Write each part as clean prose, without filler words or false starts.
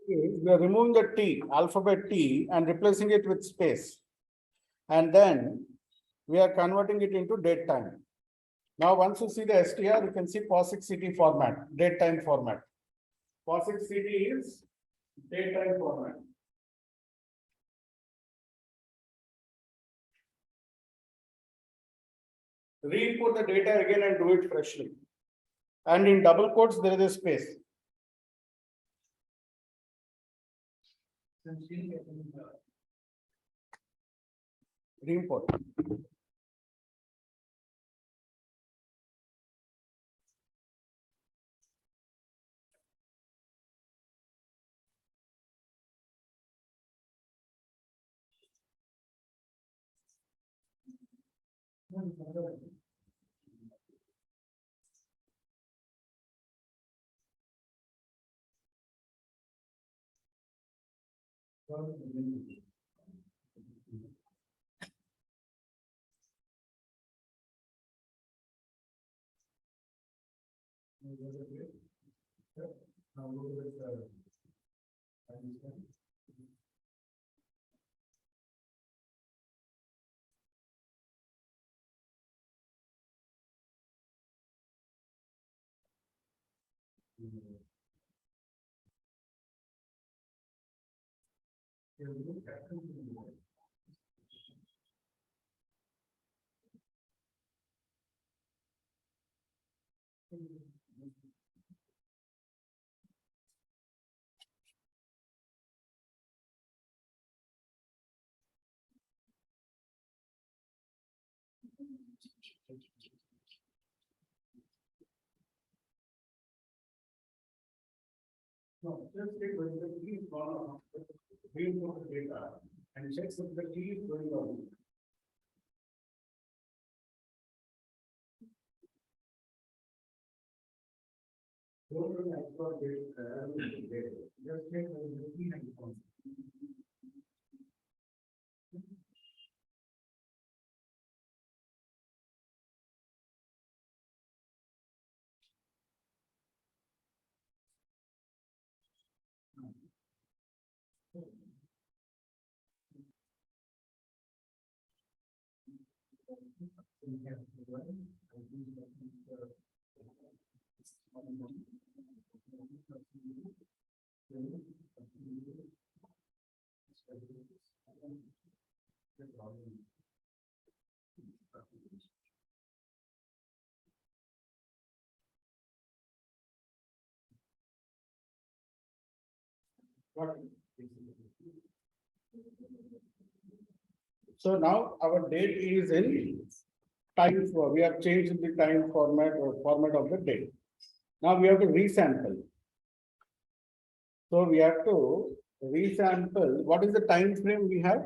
We are removing the T, alphabet T, and replacing it with space. And then we are converting it into date time. Now, once you see the STR, you can see POSIX-CT format, date time format. POSIX-CT is date time format. Re-input the data again and do it freshly. And in double quotes, there is a space. Re-import. No, just take when the key is gone off, re-input the data and check if the key is going on. Don't really export data, just take when the key is gone. So now our date is in time for, we have changed the time format or format of the date. Now we have to resample. So we have to resample. What is the time frame we have?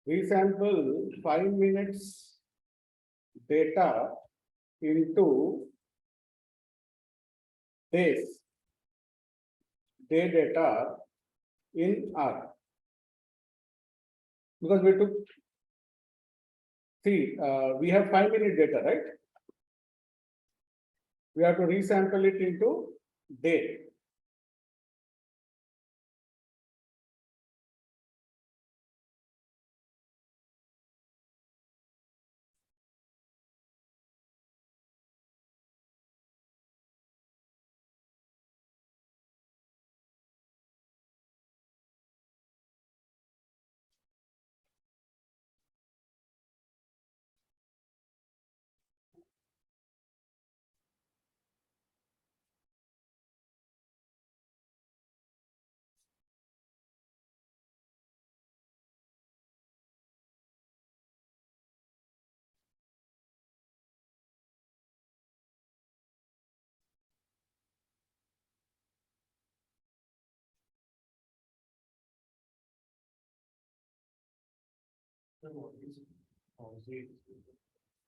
Resample 5 minutes data into days, day data in R. Because we took, see, we have 5 minute data, right? We have to resample it into day.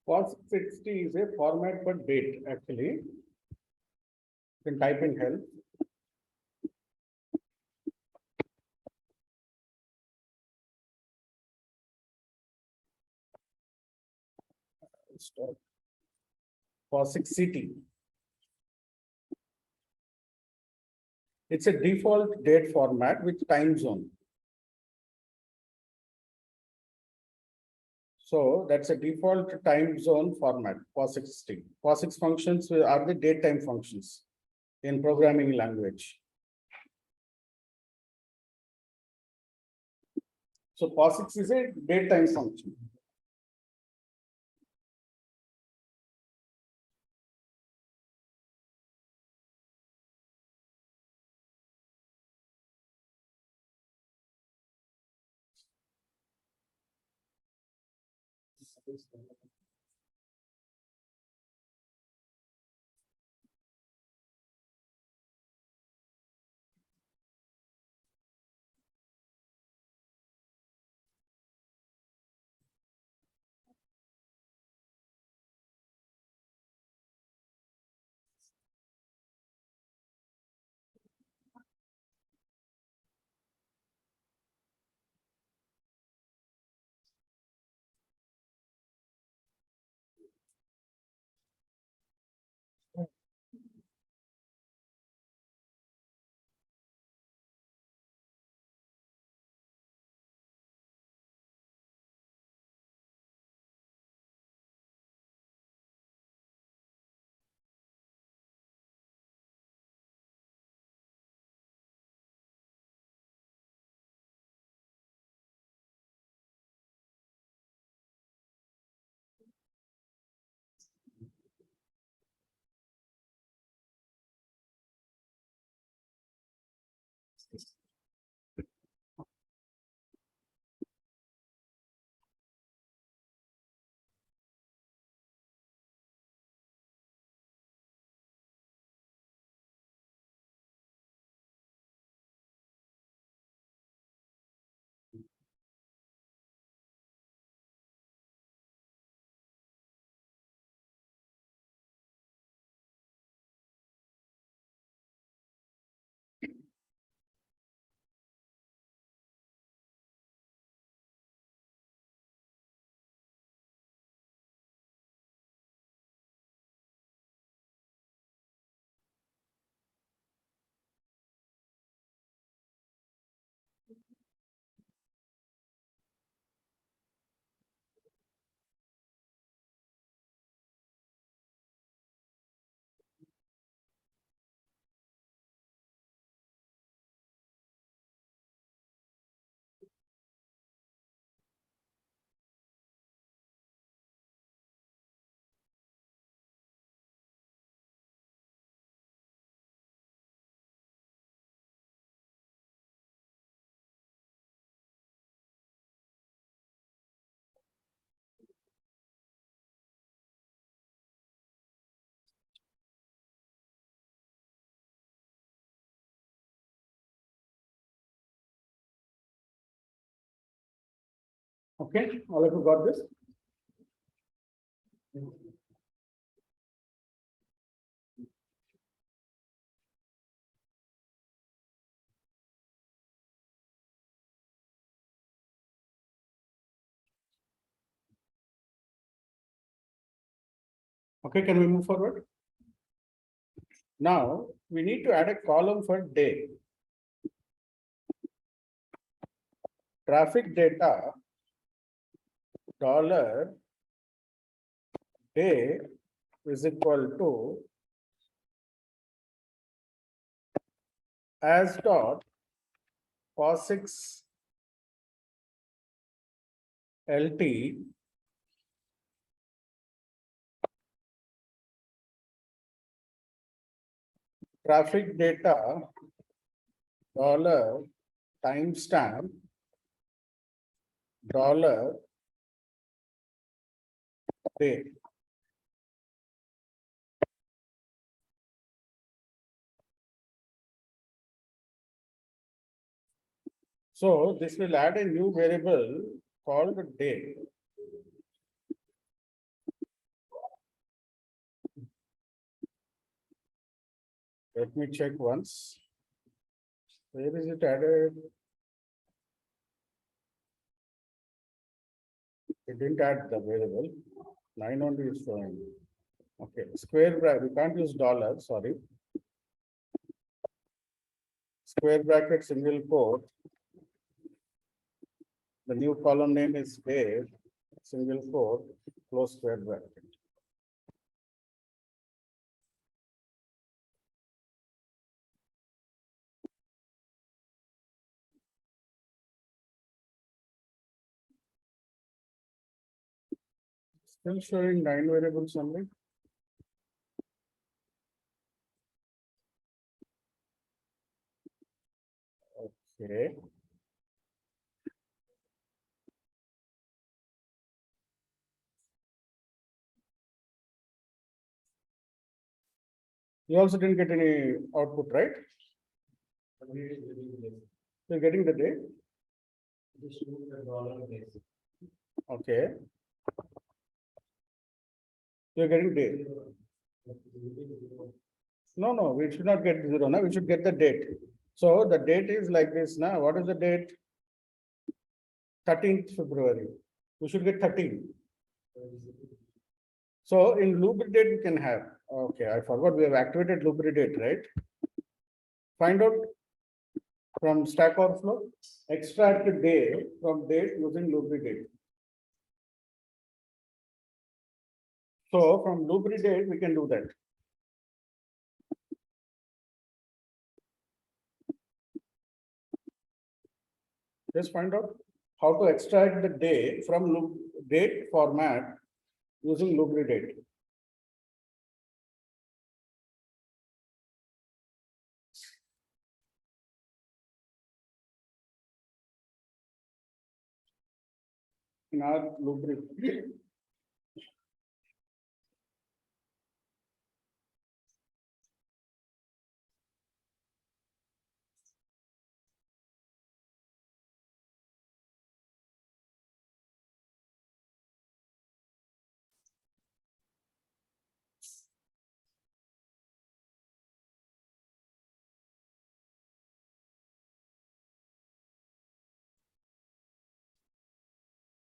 POSIX-60 is a format for date, actually. You can type in help. Stop. POSIX-CT. It's a default date format with time zone. So that's a default time zone format, POSIX. POSIX functions are the date time functions in programming language. So POSIX is a date time function. Okay, all of you got this? Okay, can we move forward? Now we need to add a column for day. Traffic data dollar day is equal to as dot POSIX LT traffic data dollar timestamp dollar day. So this will add a new variable called day. Let me check once. Where is it added? It didn't add the variable. 9 only is showing. Okay, square bracket. We can't use dollar. Sorry. square bracket, single quote. The new column name is A, single quote, close square bracket. Still showing 9 variables only. Okay. You also didn't get any output, right? You're getting the date? Okay. You're getting date. No, no, we should not get 0 now. We should get the date. So the date is like this now. What is the date? 13th February. We should get 13. So in lubricate we can have. Okay, I forgot we have activated lubricate, right? Find out from Stack Overflow, extract the day from date using lubricate. So from lubricate we can do that. Just find out how to extract the day from date format using lubricate. In our lubricate.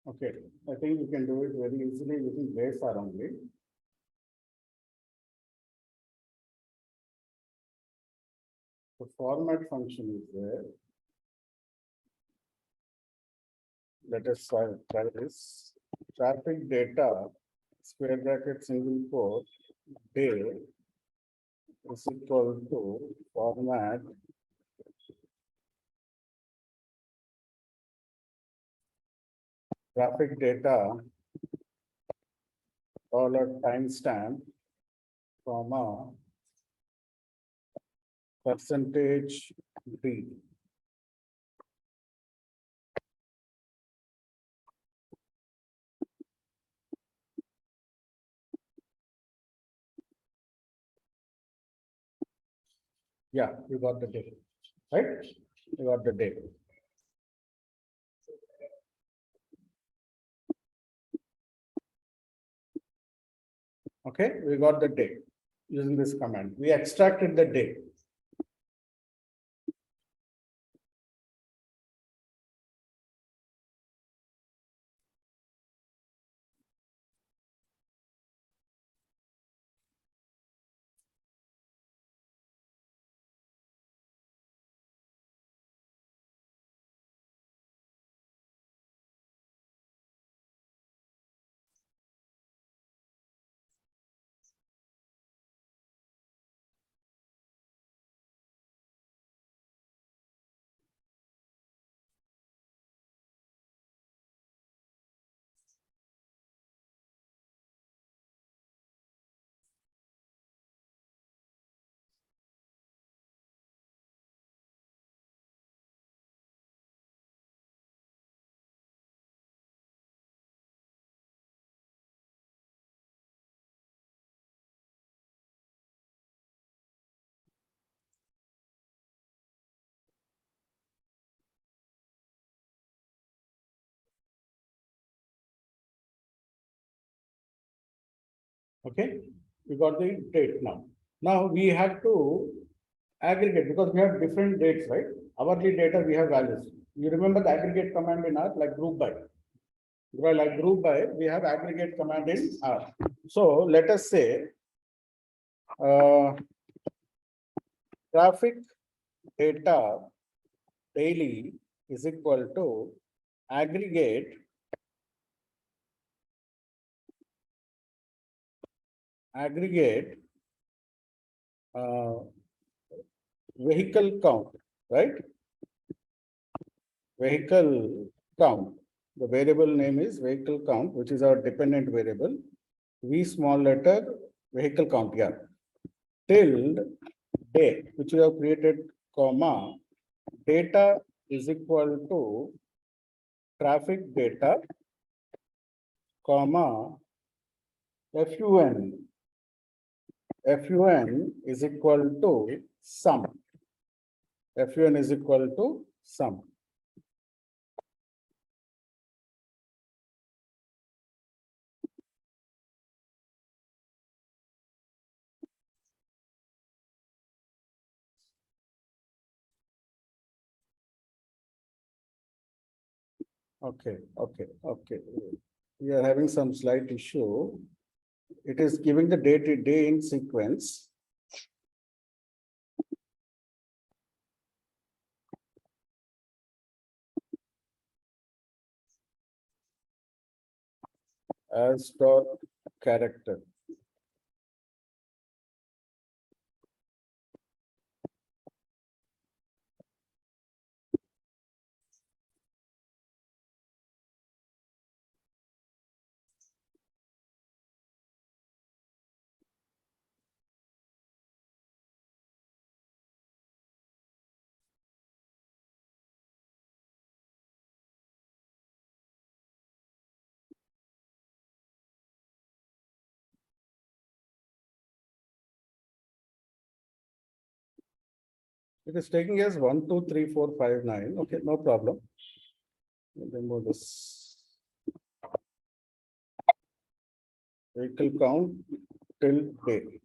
Okay, I think we can do it very easily using base R only. The format function is there. Let us try this. Traffic data, square bracket, single quote, day is equal to format traffic data $timestamp, comma, percentage D. Yeah, you got the date, right? You got the date. Okay, we got the date using this command. We extracted the date. Okay, we got the date now. Now we have to aggregate because we have different dates, right? Hourly data, we have values. You remember the aggregate command in R, like group by. Well, like group by, we have aggregate command in R. So let us say traffic data daily is equal to aggregate uh, vehicle count, right? Vehicle count. The variable name is vehicle count, which is our dependent variable. V small letter vehicle count, yeah. Tilde day, which we have created, comma, data is equal to traffic data, comma, FUN. FUN is equal to sum. FUN is equal to sum. Okay. We are having some slight issue. It is giving the day in sequence. As dot character. It is taking as 1, 2, 3, 4, 5, 9. Okay, no problem. Remove this vehicle count till day.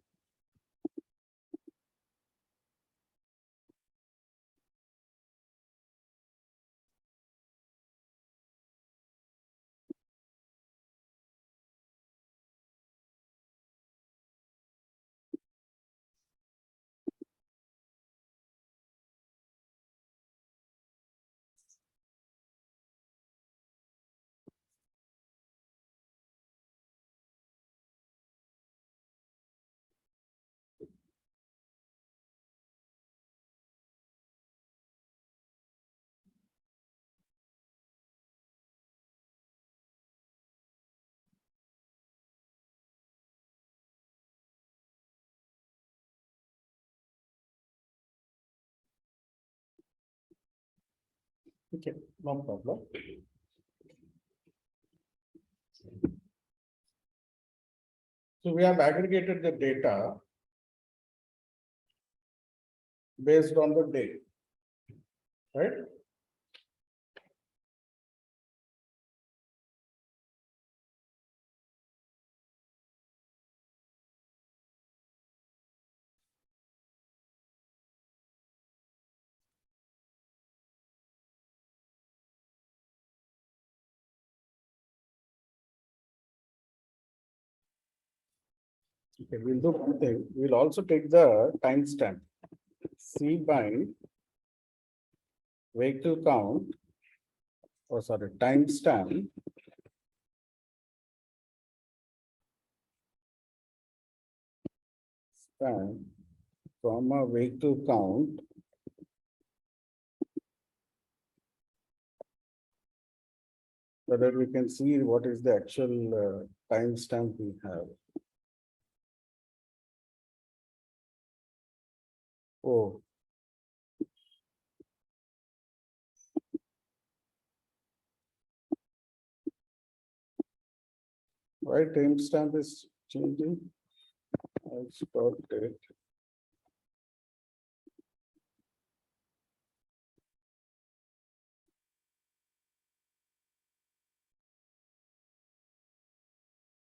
Okay, no problem. So we have aggregated the data based on the day, right? Okay, we'll do one thing. We'll also take the timestamp. C bind vehicle count, or sorry, timestamp span comma vehicle count so that we can see what is the actual timestamp we have. Oh, why timestamp is changing? I'll start it.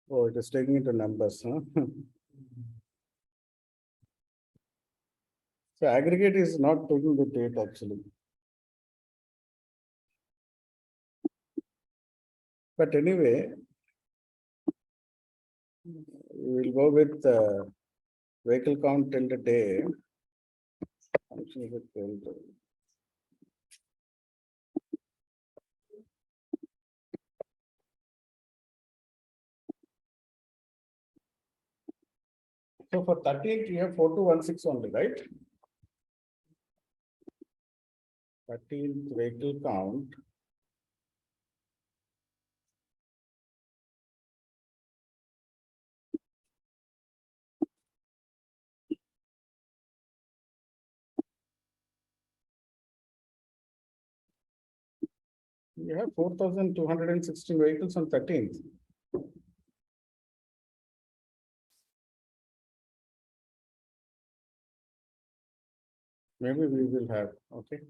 Oh, it is taking into numbers, huh? So aggregate is not taking the date actually. But anyway, we will go with vehicle count till the day Function is a query. So for 13th, you have 4216 only, right? 13th vehicle count. You have 4216 vehicles on 13th. Maybe we will have, okay.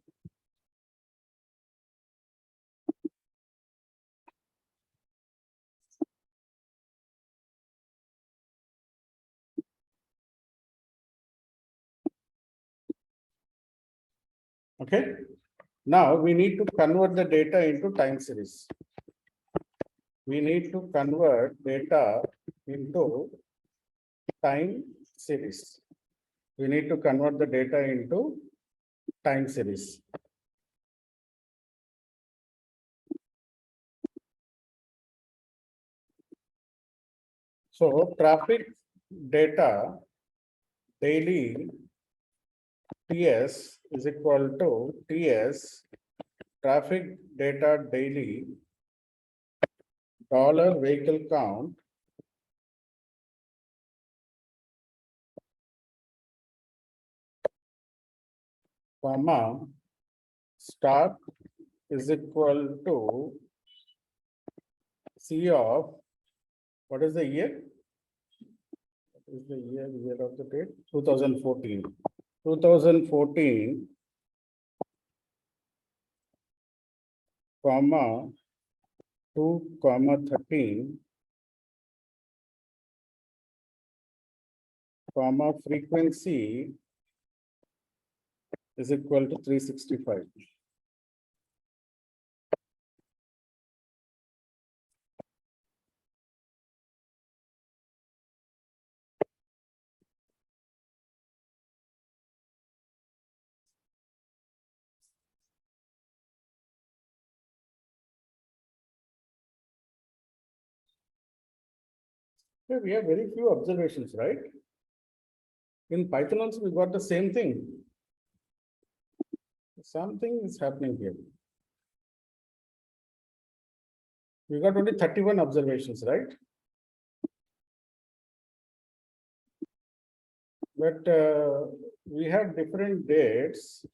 Okay. Now we need to convert the data into time series. We need to convert data into time series. We need to convert the data into time series. So traffic data daily TS is equal to TS traffic data daily dollar vehicle count comma start is equal to C of what is the year? What is the year of the date? 2014. 2014 comma 2 comma 13 comma frequency is equal to 365. Yeah, we have very few observations, right? In Python also we got the same thing. Something is happening here. We got only 31 observations, right? But we have different dates.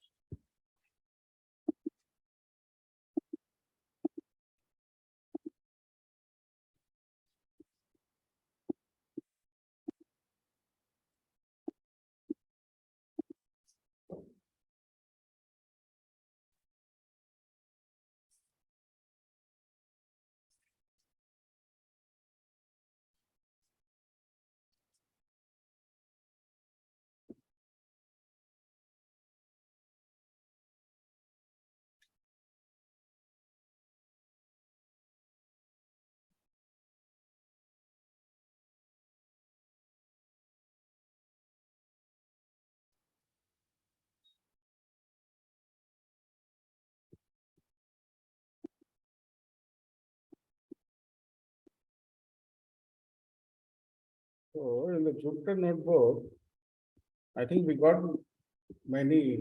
So in the Jupyter notebook, I think we got many.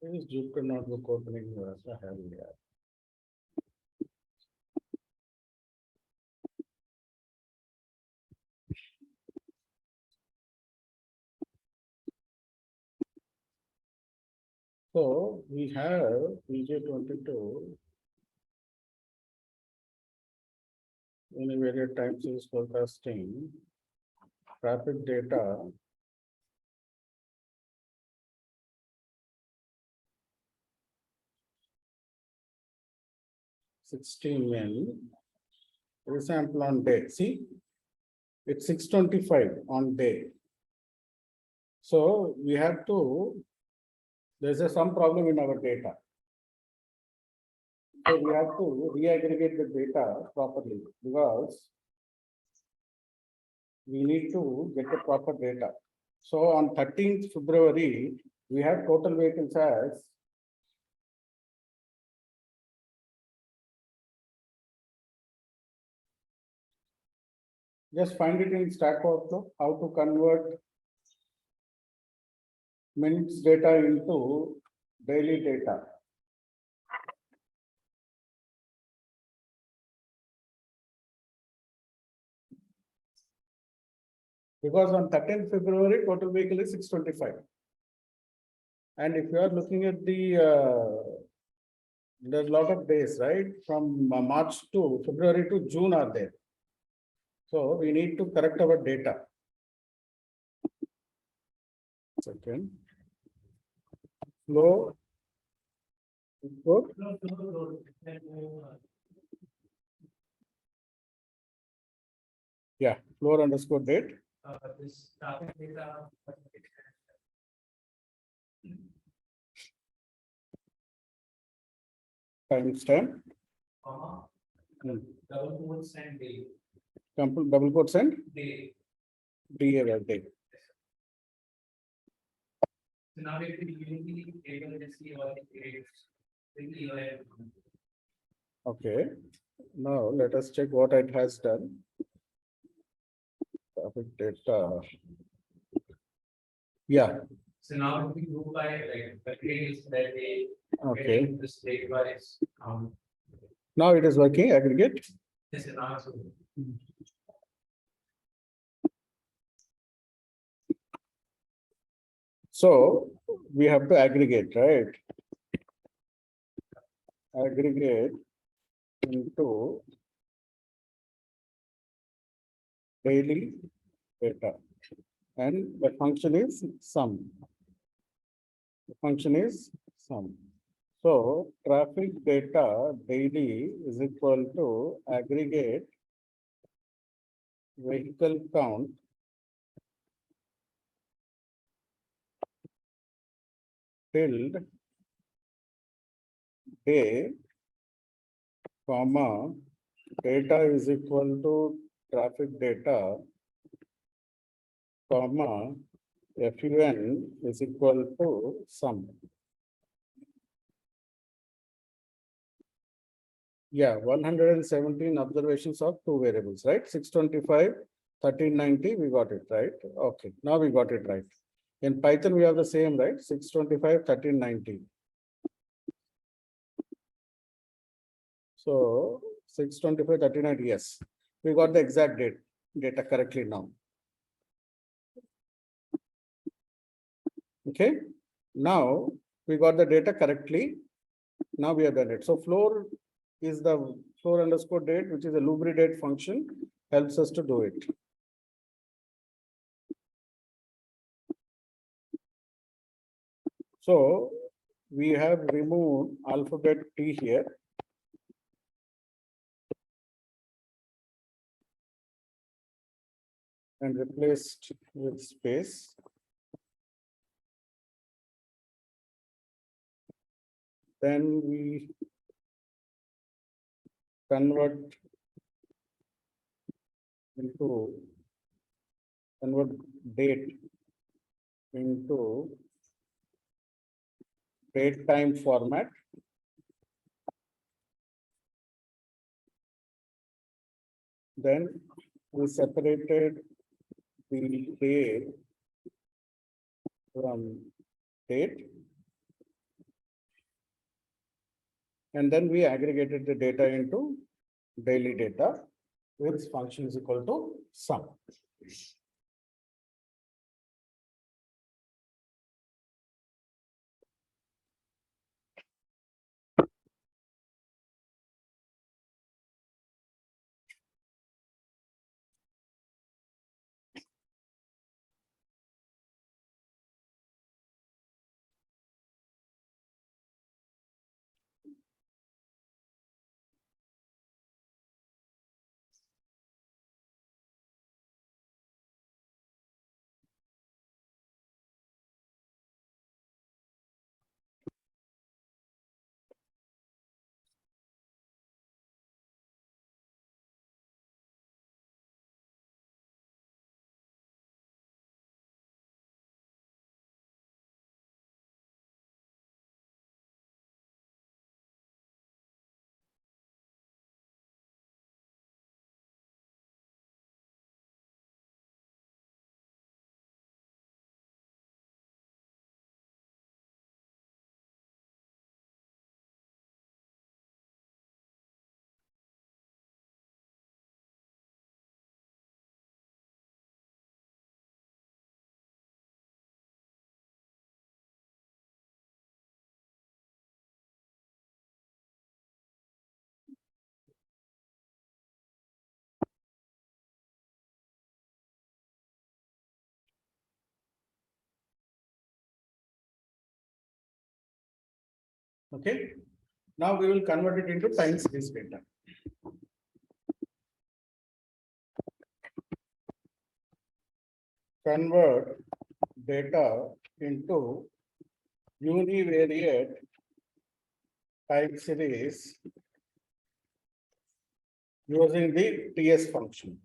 Is Jupyter notebook opening? So we have PJ22 univariate time series forecasting, traffic data, $16 resample on day. See, it's 625 on day. So we have to, there's some problem in our data. So we have to re-aggregate the data properly because we need to get the proper data. So on 13th February, we have total vehicles as just find it in Stack Overflow, how to convert minutes data into daily data. Because on 13th February, total vehicle is 625. And if you are looking at the, there's a lot of days, right? From March to February to June are there. So we need to correct our data. Second. Flow. Input. Yeah, floor underscore date. This traffic data. Timestamp. Double quotes and day. Double quotes and Day. day. So now if we use the able to see all the grades. Okay. Now let us check what it has done. Traffic data. Yeah. So now if we go by like the grades that they. Okay. The state wise. Now it is working aggregate. This is also. So we have to aggregate, right? Aggregate into daily data. And the function is sum. The function is sum. So traffic data daily is equal to aggregate vehicle count tilde day, comma, data is equal to traffic data, comma, FUN is equal to sum. Yeah, 117 observations of two variables, right? 625, 1390, we got it, right? Okay, now we got it right. In Python, we have the same, right? 625, 1390. So 625, 1390, yes. We got the exact data correctly now. Okay, now we got the data correctly. Now we have done it. So floor is the floor underscore date, which is a lubricate function, helps us to do it. So we have removed alphabet T here. And replaced with space. Then we convert date into date time format. Then we separated the day from date. And then we aggregated the data into daily data with function is equal to sum. Okay. Now we will convert it into time series data. Convert data into univariate time series using the TS function.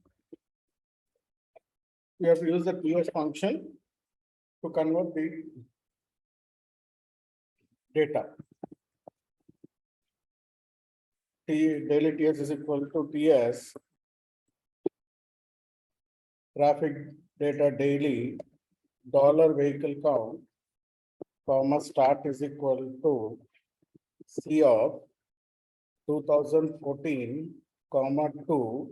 We have to use the TS function to convert the data. Daily TS is equal to TS traffic data daily $vehicle count, comma start is equal to C of 2014, comma 2,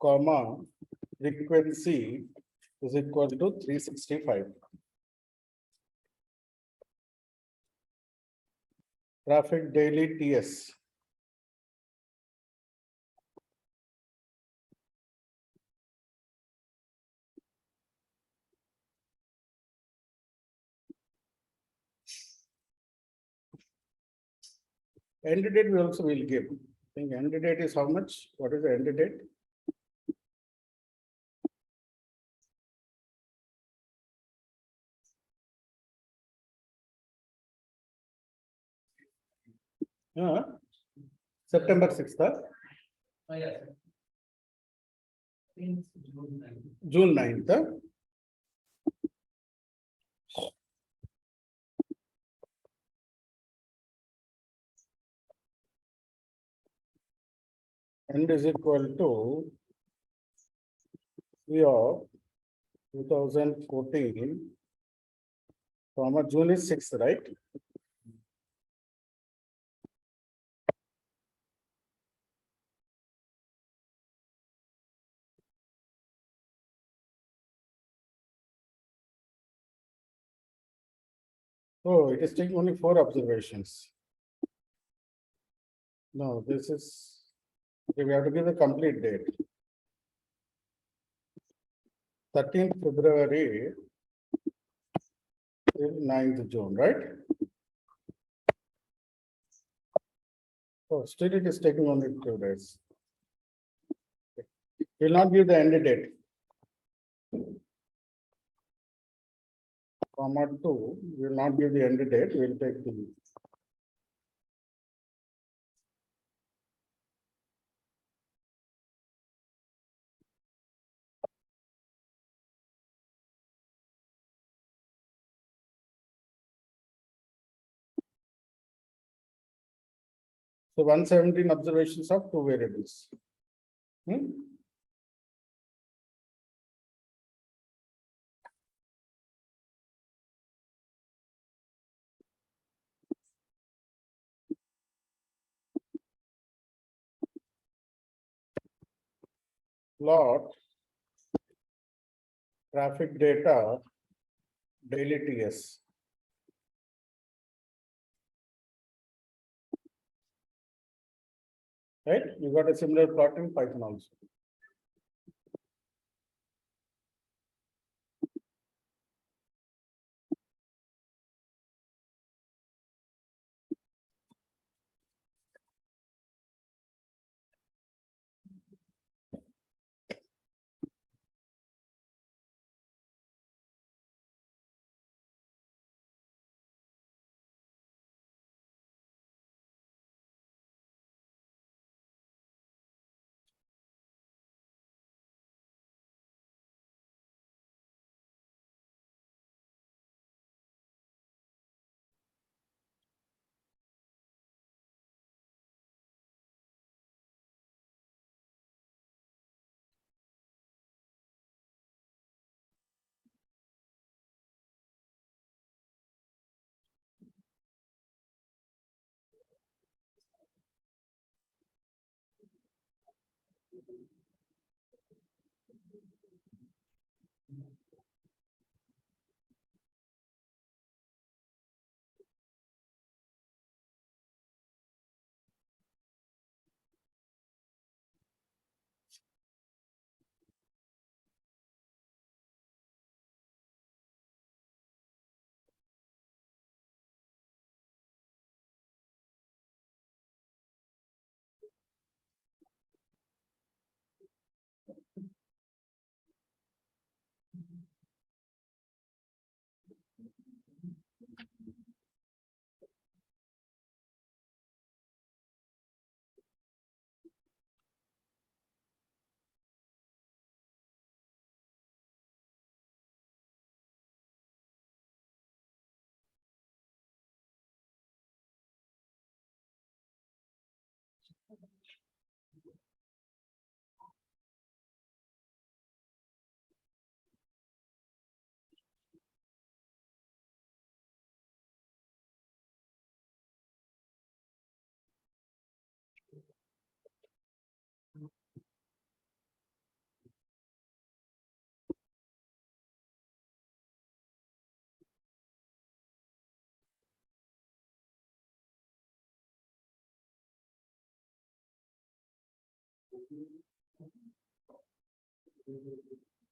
comma frequency is equal to 365. Traffic daily TS. End date we also will give. I think end date is how much? What is the end date? September 6th. Oh, yeah. Since June 9. June 9th. End is equal to C of 2014, comma June is 6th, right? Oh, it is taking only 4 observations. No, this is, okay, we have to give the complete date. 13th February till 9th June, right? Oh, still it is taking only 2 days. Will not give the end date. Comma 2 will not give the end date, we will take the. So 117 observations of 2 variables. plot traffic data daily TS. Right? You got a similar plot in Python also.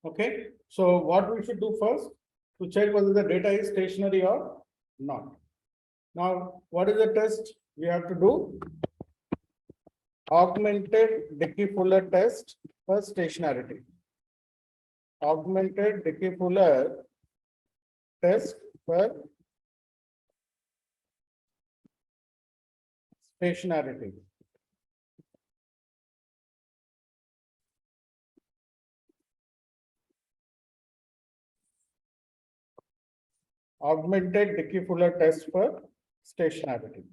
Okay, so what we should do first to check whether the data is stationary or not. Now, what is the test we have to do? Augmented Dickey-Fuller test for stationarity. Augmented Dickey-Fuller test for stationarity. Augmented Dickey-Fuller test for stationarity.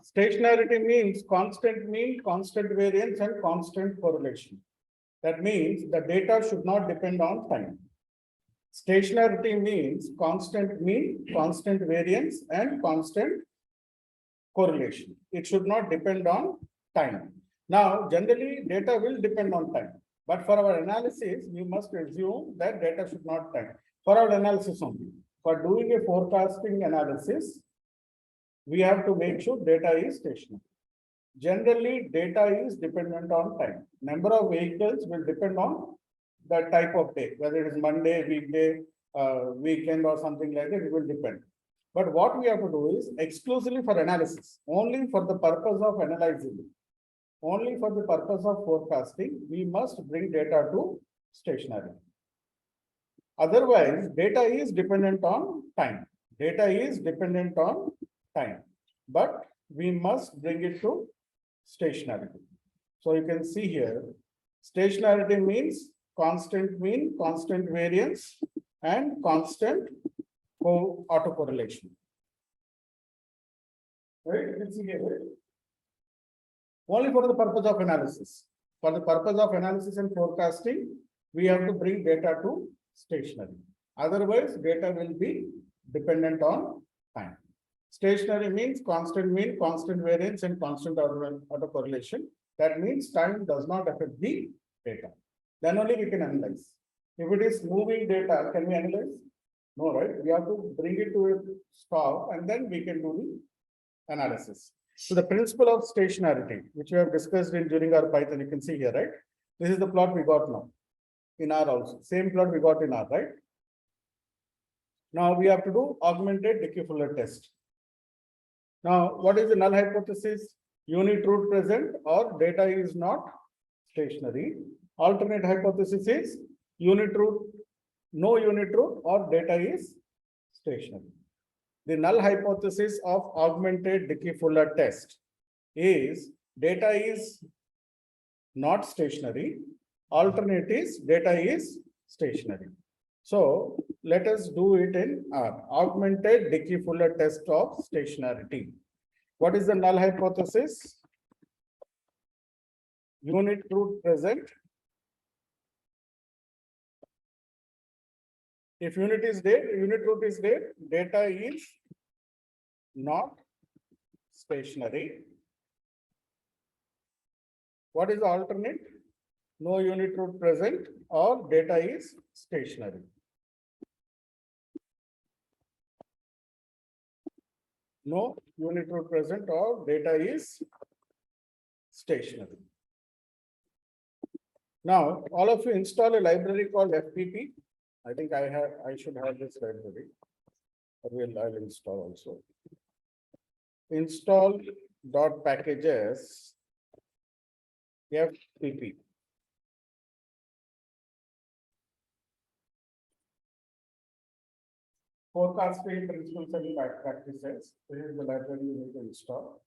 Stationarity means constant mean, constant variance, and constant correlation. That means the data should not depend on time. Stationarity means constant mean, constant variance, and constant correlation. It should not depend on time. Now, generally, data will depend on time. But for our analysis, we must assume that data should not time. For our analysis only. For doing a forecasting analysis, we have to make sure data is stationary. Generally, data is dependent on time. Number of vehicles will depend on the type of day, whether it is Monday, weekday, weekend, or something like that, it will depend. But what we have to do is exclusively for analysis, only for the purpose of analyzing, only for the purpose of forecasting, we must bring data to stationary. Otherwise, data is dependent on time. Data is dependent on time, but we must bring it to stationarity. So you can see here, stationarity means constant mean, constant variance, and constant autocorrelation. Right? You can see here, right? Only for the purpose of analysis. For the purpose of analysis and forecasting, we have to bring data to stationary. Otherwise, data will be dependent on time. Stationary means constant mean, constant variance, and constant autocorrelation. That means time does not affect the data. Then only we can analyze. If it is moving data, can we analyze? No, right? We have to bring it to a stop and then we can do the analysis. So the principle of stationarity, which we have discussed during our Python, you can see here, right? This is the plot we got now in R also. Same plot we got in R, right? Now we have to do augmented Dickey-Fuller test. Now, what is the null hypothesis? Unit root present or data is not stationary. Alternate hypothesis is unit root, no unit root or data is stationary. The null hypothesis of augmented Dickey-Fuller test is data is not stationary. Alternate is data is stationary. So let us do it in R. Augmented Dickey-Fuller test of stationarity. What is the null hypothesis? Unit root present. If unit is there, unit root is there, data is not stationary. What is the alternate? No unit root present or data is stationary. No unit root present or data is stationary. Now, all of you install a library called FPP. I think I should have this library. I'll install also. Install dot packages FPP. Forecasting principles and practices. This is the library you need to install.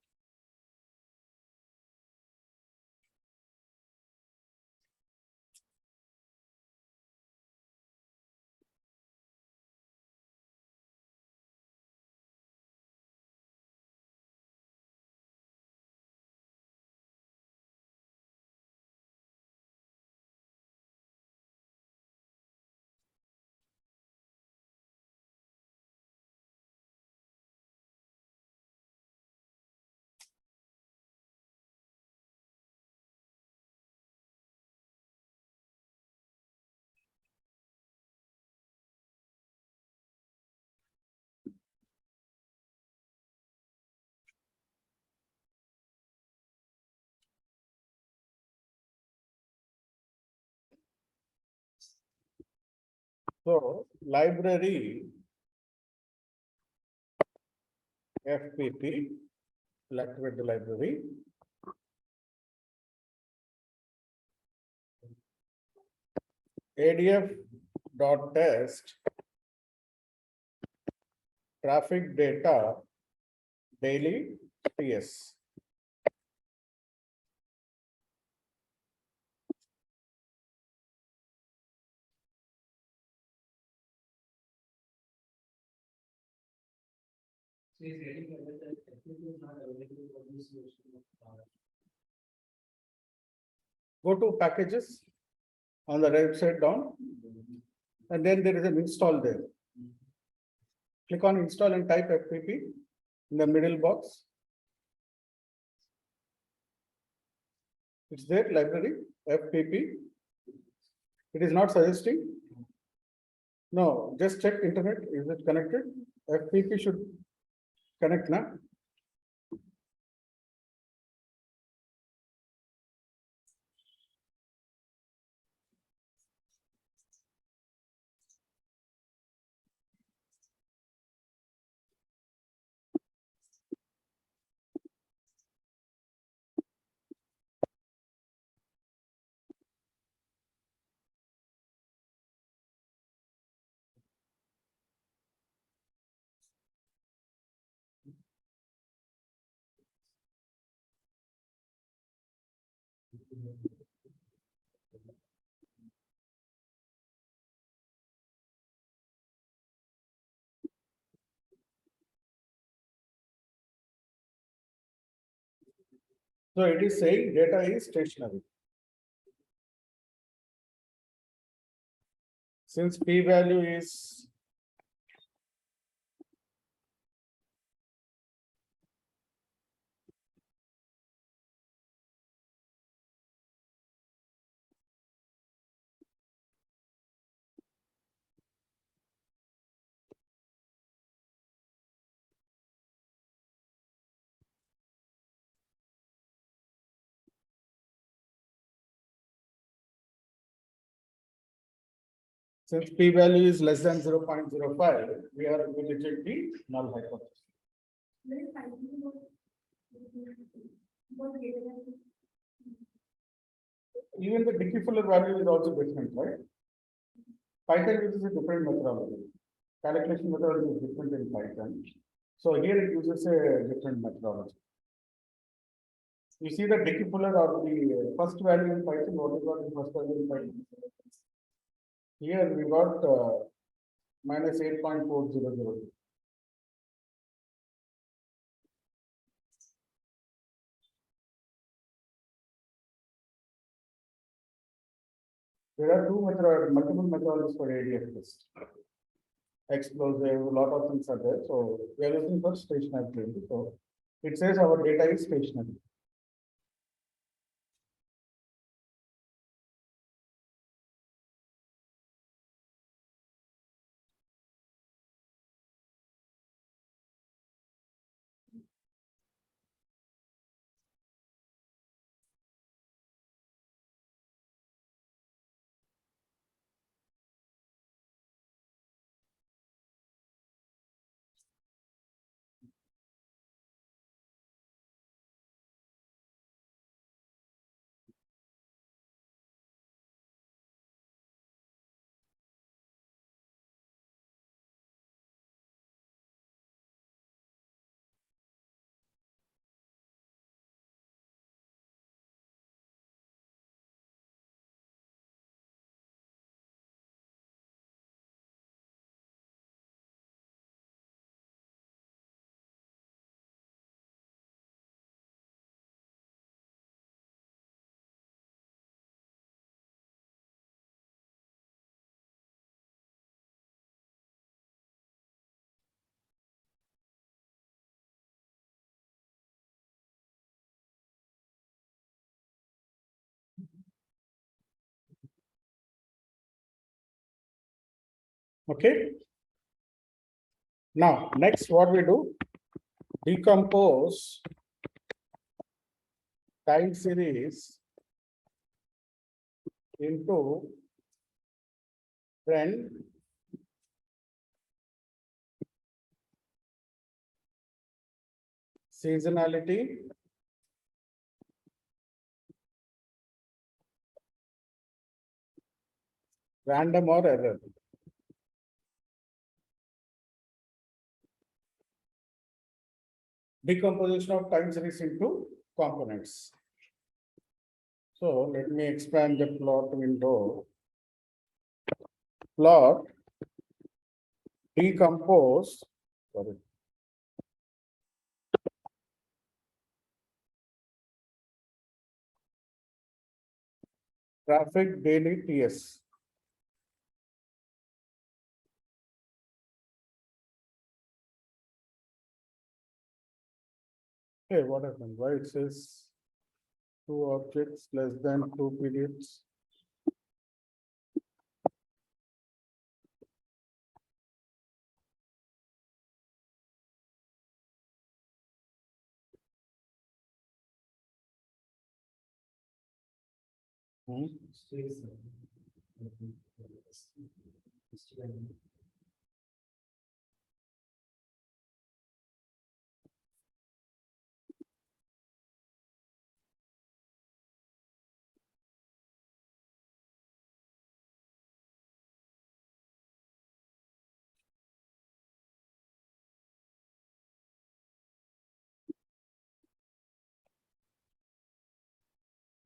So library FPP, let's activate the library. ADF dot test traffic data daily TS. Go to packages on the right side down, and then there is an install there. Click on install and type FPP in the middle box. It's there, library FPP. It is not suggesting. No, just check internet. Is it connected? FPP should connect now. So it is saying data is stationary. Since p value is Since p value is less than 0.05, we reject the null hypothesis. Even the Dickey-Fuller value is also different, right? Python uses a different methodology. Calculation methodology is different in Python. So here it uses a different methodology. You see the Dickey-Fuller or the first value in Python, what is the first value in Python? Here we got minus 8.4002. There are multiple methodologies for ADF test. Explosive, a lot of things are there. So we are looking for stationary field. So it says our data is stationary. Okay. Now, next what we do, decompose time series into trend, seasonality, random or error. Decomposition of time series into components. So let me expand the plot window. Plot decompose, sorry. Traffic daily TS. Okay, what happened? Why it says two objects less than 2 periods? Hmm?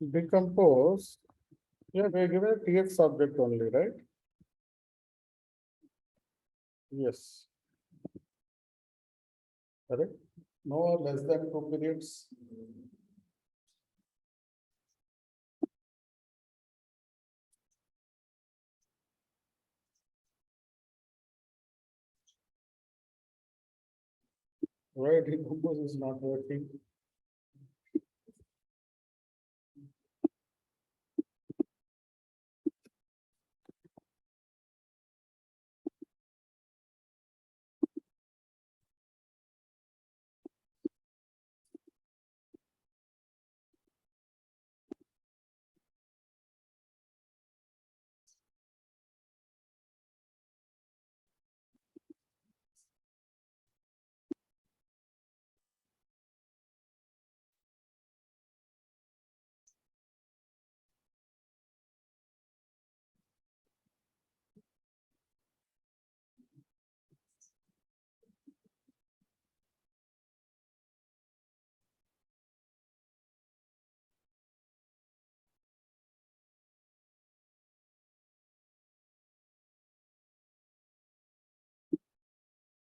Decompose. Yeah, we are given a TX object only, right? Yes. Correct. No less than 2 periods. Why decompose is not working?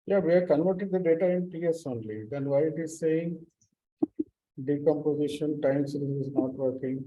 Yeah, we are converting the data in TS only. Then why it is saying decomposition time series is not working?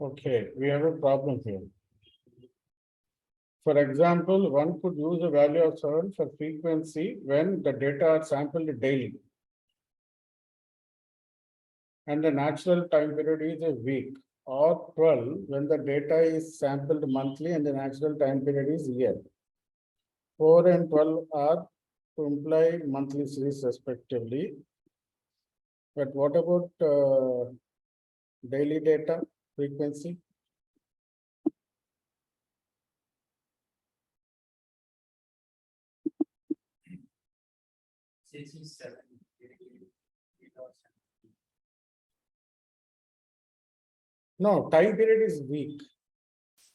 Okay, we have a problem here. For example, one could use a value of 7 for frequency when the data are sampled daily. And the natural time period is a week, or 12 when the data is sampled monthly and the natural time period is year. 4 and 12 are to imply monthly series respectively. But what about daily data frequency? 67. No, time period is week,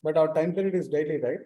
but our time period is daily, right?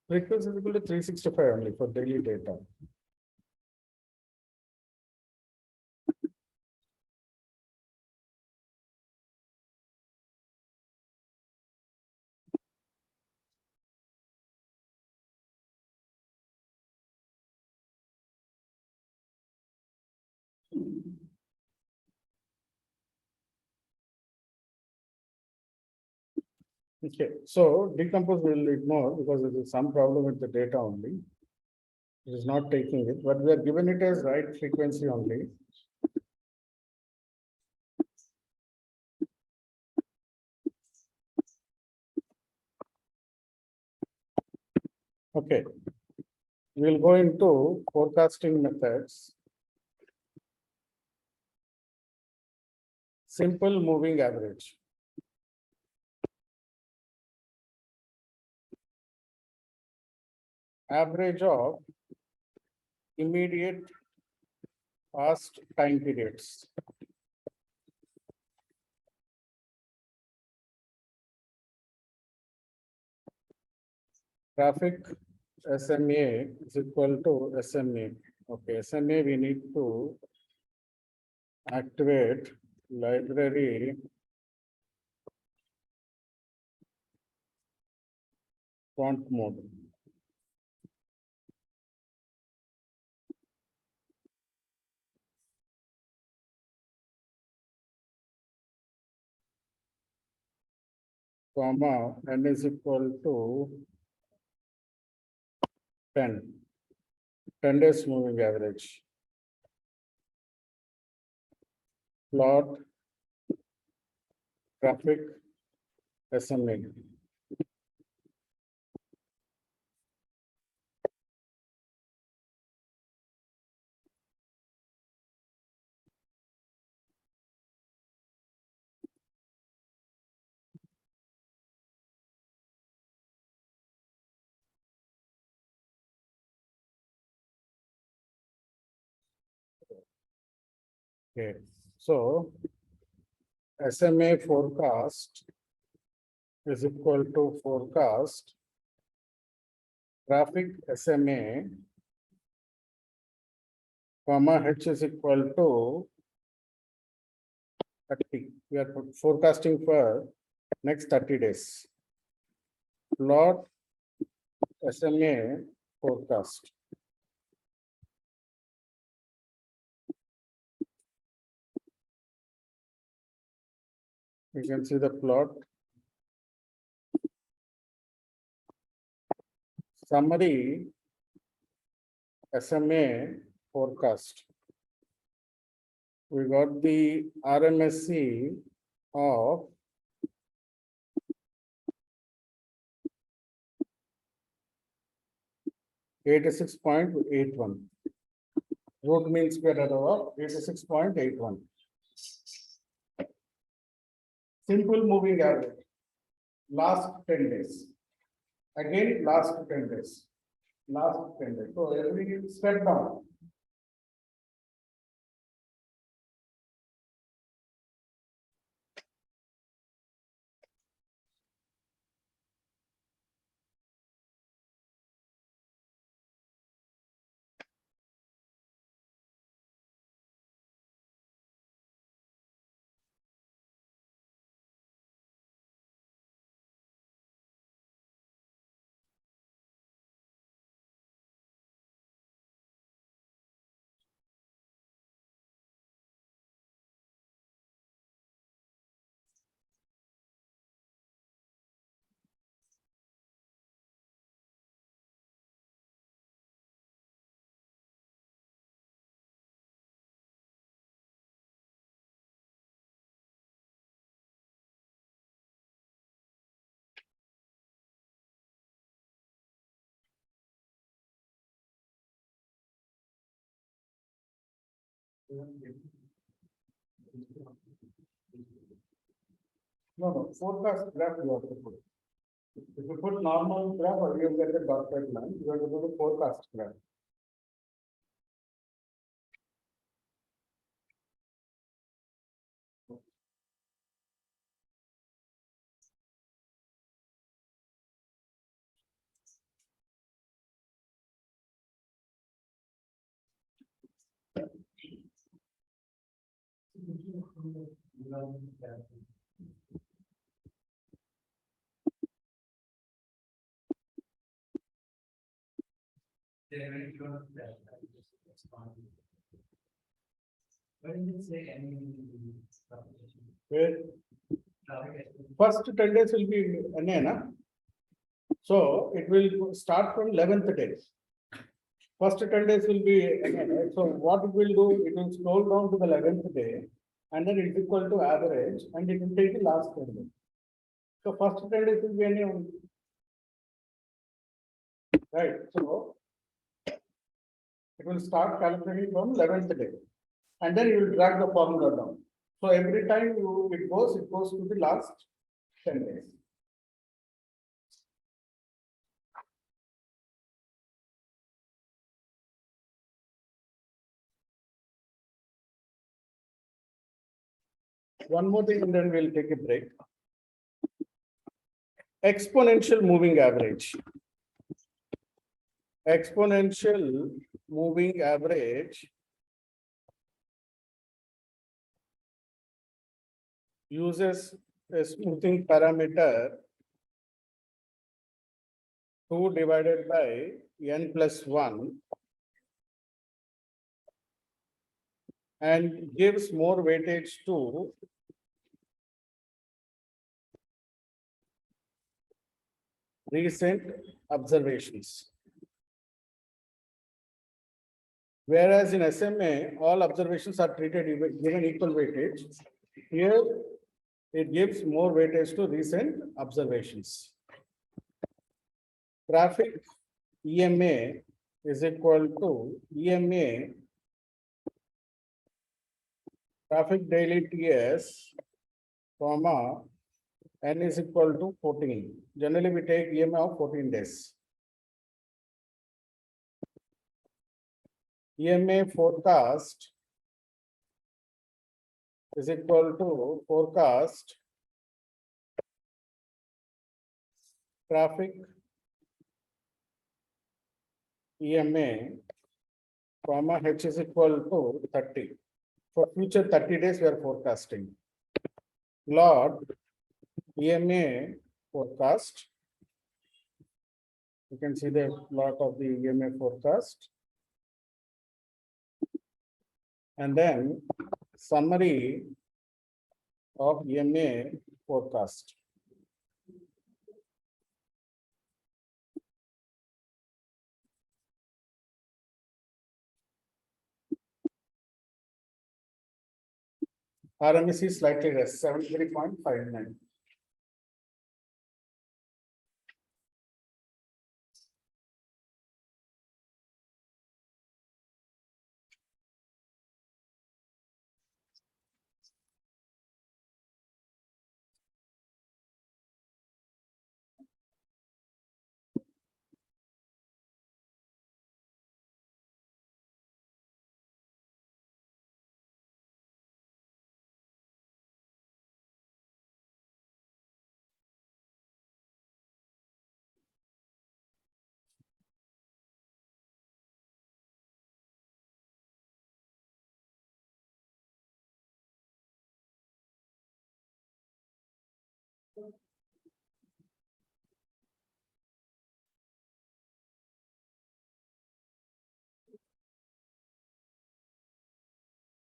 Frequency is equal to 365 only for daily data. Okay, so decompose will ignore because there is some problem with the data only. It is not taking it, but we are given it as right frequency only. Okay, we'll go into forecasting methods. Simple moving average. Average of immediate past time periods. Traffic SMA is equal to SMA. Okay, SMA we need to activate library font mode. comma, n is equal to 10. 10 days moving average. Plot traffic SMA. Okay, so SMA forecast is equal to forecast traffic SMA, comma H is equal to 30. We are forecasting for next 30 days. Plot SMA forecast. You can see the plot. Summary SMA forecast. We got the RMSC of 86.81. Root mean square error of 86.81. Simple moving average. Last 10 days. Again, last 10 days. Last 10 days. So every step down. No, forecast graph you have to put. If you put normal graph, you get the dotted line. You have to put the forecast graph. Where first 10 days will be NA, na? So it will start from 11th day. First 10 days will be NA, right? So what it will do, it will scroll down to the 11th day and then it's equal to average and it will take the last 10 days. So first 10 days will be NA only. Right, so it will start calculating from 11th day and then you will drag the formula down. So every time it goes to the last 10 days. One more thing and then we'll take a break. Exponential moving average. Exponential moving average uses a smoothing parameter 2 divided by n plus 1 and gives more weightage to recent observations. Whereas in SMA, all observations are treated given equal weightage. Here, it gives more weightage to recent observations. Traffic EMA is equal to EMA traffic daily TS, comma, N is equal to 14. Generally, we take EMA of 14 days. EMA forecast is equal to forecast traffic EMA, comma, H is equal to 30. For future 30 days, we are forecasting. Plot EMA forecast. You can see the plot of the EMA forecast. And then summary of EMA forecast. RMS is slightly less, 73.59.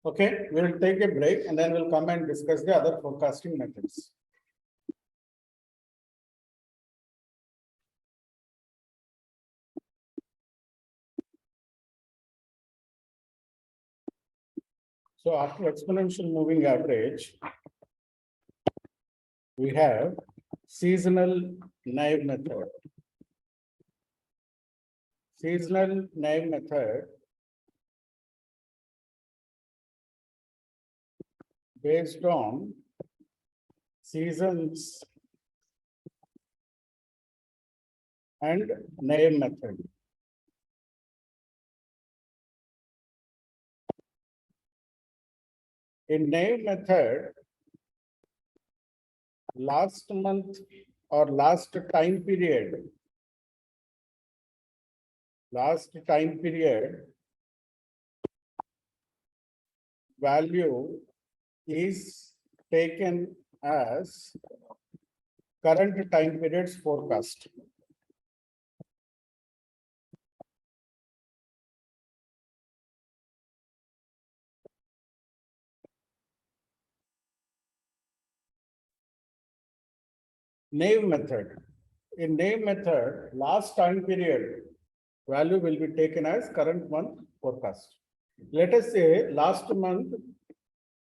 Okay, we will take a break and then we'll come and discuss the other forecasting methods. So after exponential moving average, we have seasonal naive method. Seasonal naive method based on seasons and naive method. In naive method, last month or last time period value is taken as current time period's forecast. Naive method. In naive method, last time period value will be taken as current month forecast. Let us say last month,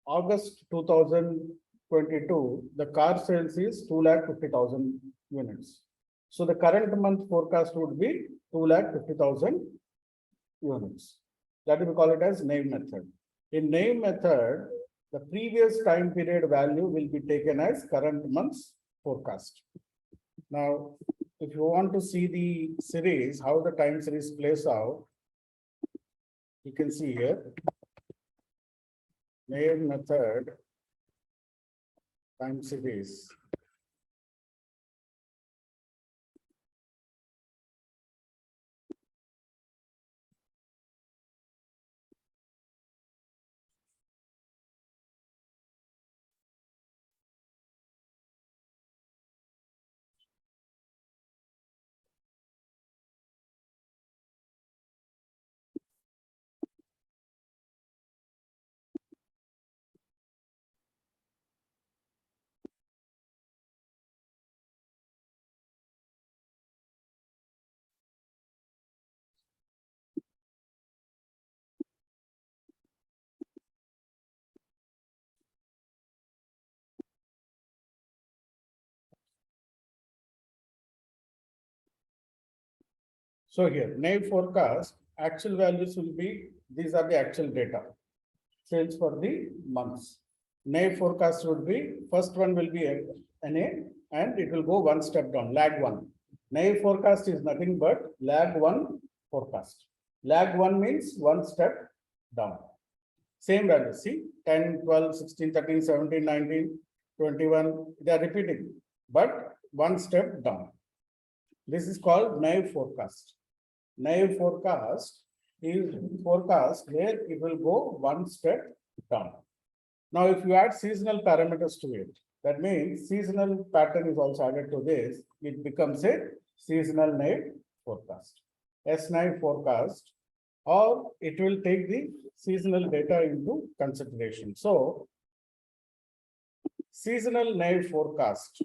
August 2022, the car sales is 2,50,000 units. So the current month forecast would be 2,50,000 units. That we call it as naive method. In naive method, the previous time period value will be taken as current month's forecast. Now, if you want to see the series, how the time series plays out, you can see here. Naive method time series. So here, naive forecast, actual values will be, these are the actual data. Sales for the months. Naive forecast would be, first one will be NA and it will go one step down, lag one. Naive forecast is nothing but lag one forecast. Lag one means one step down. Same value, see 10, 12, 16, 13, 17, 19, 21, they are repeating, but one step down. This is called naive forecast. Naive forecast is forecast where it will go one step down. Now, if you add seasonal parameters to it, that means seasonal pattern is also added to this, it becomes a seasonal naive forecast. S naive forecast, or it will take the seasonal data into consideration. So, seasonal naive forecast.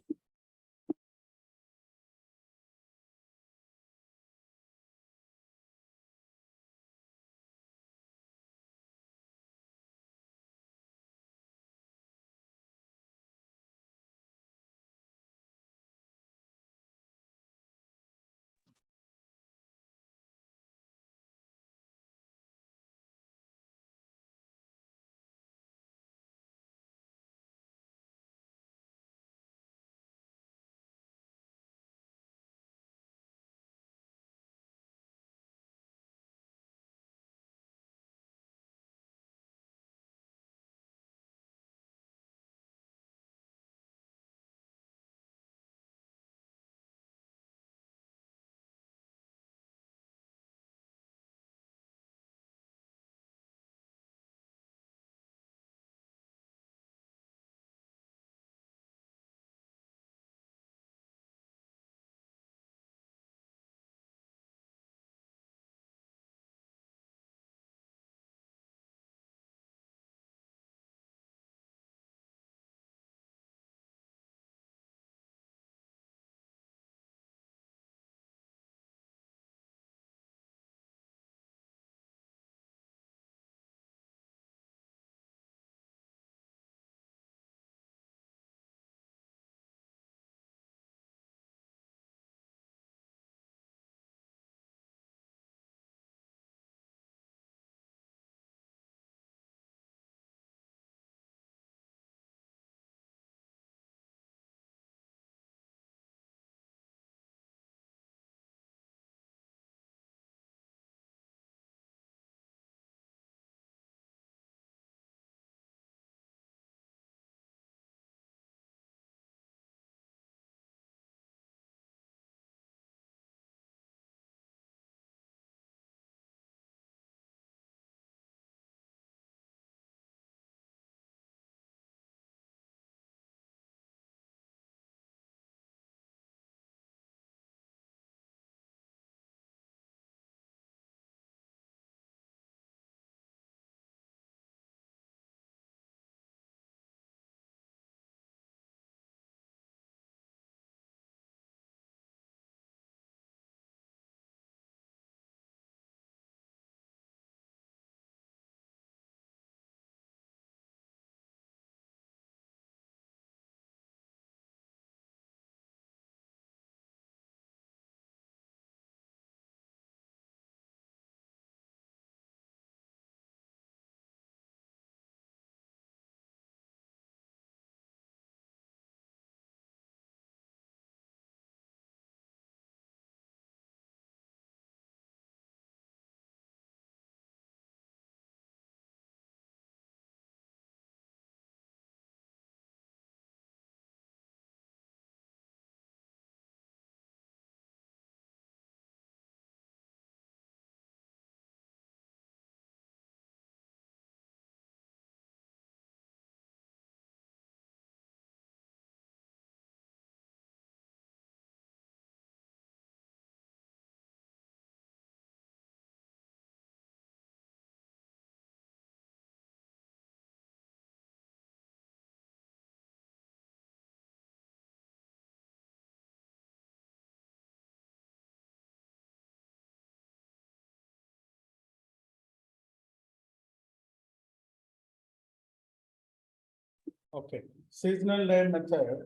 Okay, seasonal name method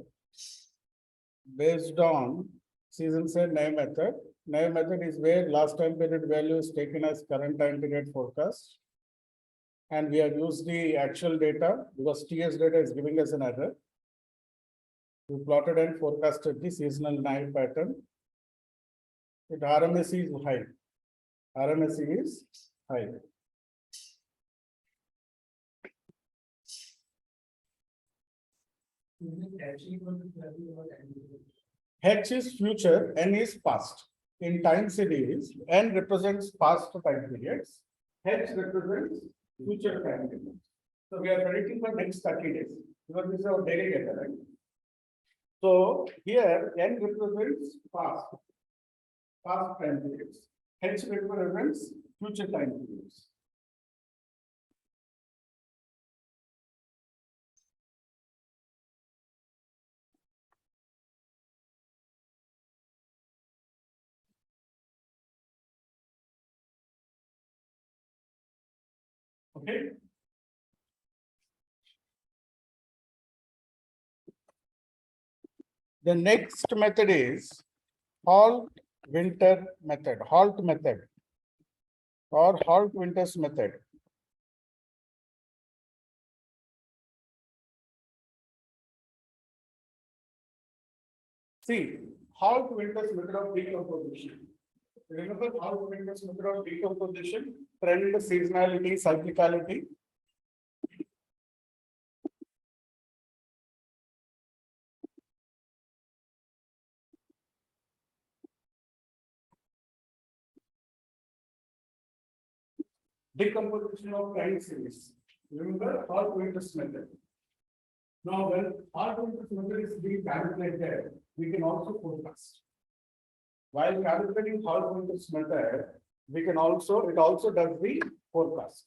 based on season say name method. Naive method is where last time period value is taken as current time period forecast. And we have used the actual data because TS data is giving us an error. We plotted and forecasted the seasonal naive pattern. It RMSE is high. RMSE is high. H is future, N is past. In time series, N represents past time periods. H represents future time periods. So we are predicting for next 30 days. Because this is our daily data, right? So here N represents past time periods. H represents future time periods. Okay. The next method is halt winter method, halt method, or halt winters method. See, halt winters method of decomposition. Remember halt winters method of decomposition, trend, seasonality, cyclicality. Decomposition of time series. Remember halt winters method. Now, when halt winters method is being calculated, we can also forecast. While calculating halt winters method, we can also, it also does the forecast.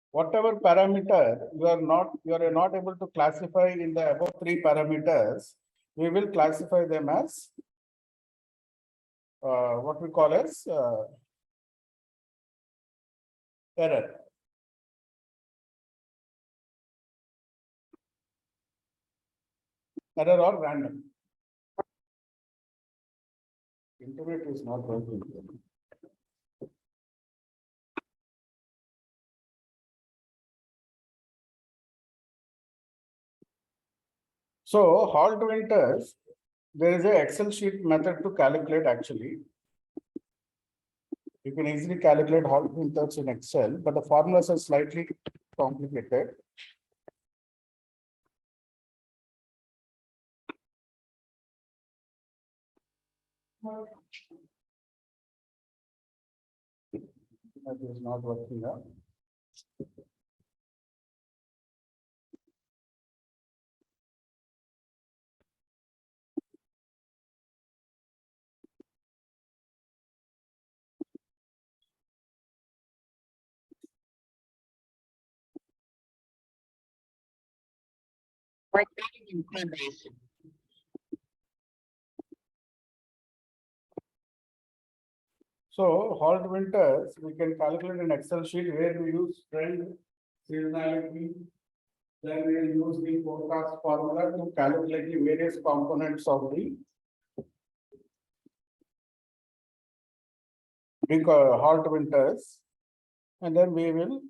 Whatever parameter you are not able to classify in the above three parameters, we will classify them as what we call as error. Error or random. Internet is not working. So halt winters, there is a Excel sheet method to calculate actually. You can easily calculate halt winters in Excel, but the formulas are slightly complicated. That is not working out. So halt winters, we can calculate an Excel sheet where we use trend, seasonality. Then we will use the forecast formula to calculate the various components of the halt winters. And then we will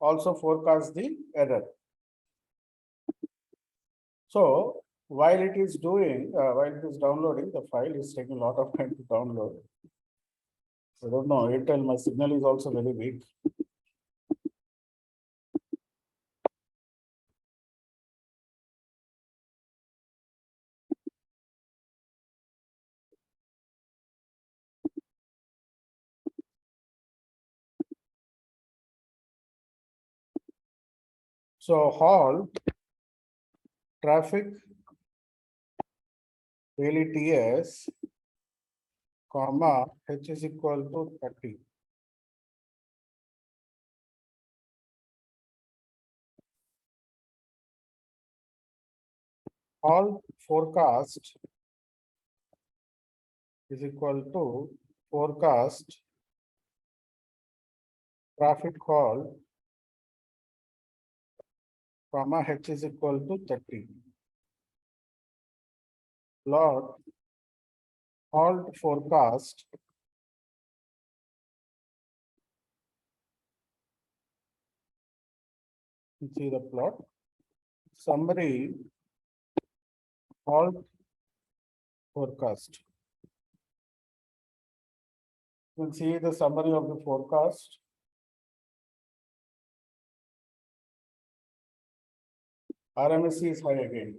also forecast the error. So while it is doing, while it is downloading, the file is taking a lot of time to download. I don't know, Airtel, my signal is also very weak. So halt traffic daily TS, comma, H is equal to 30. Halt forecast is equal to forecast traffic halt, comma, H is equal to 30. Plot halt forecast. See the plot. Summary halt forecast. You can see the summary of the forecast. RMSE is high again.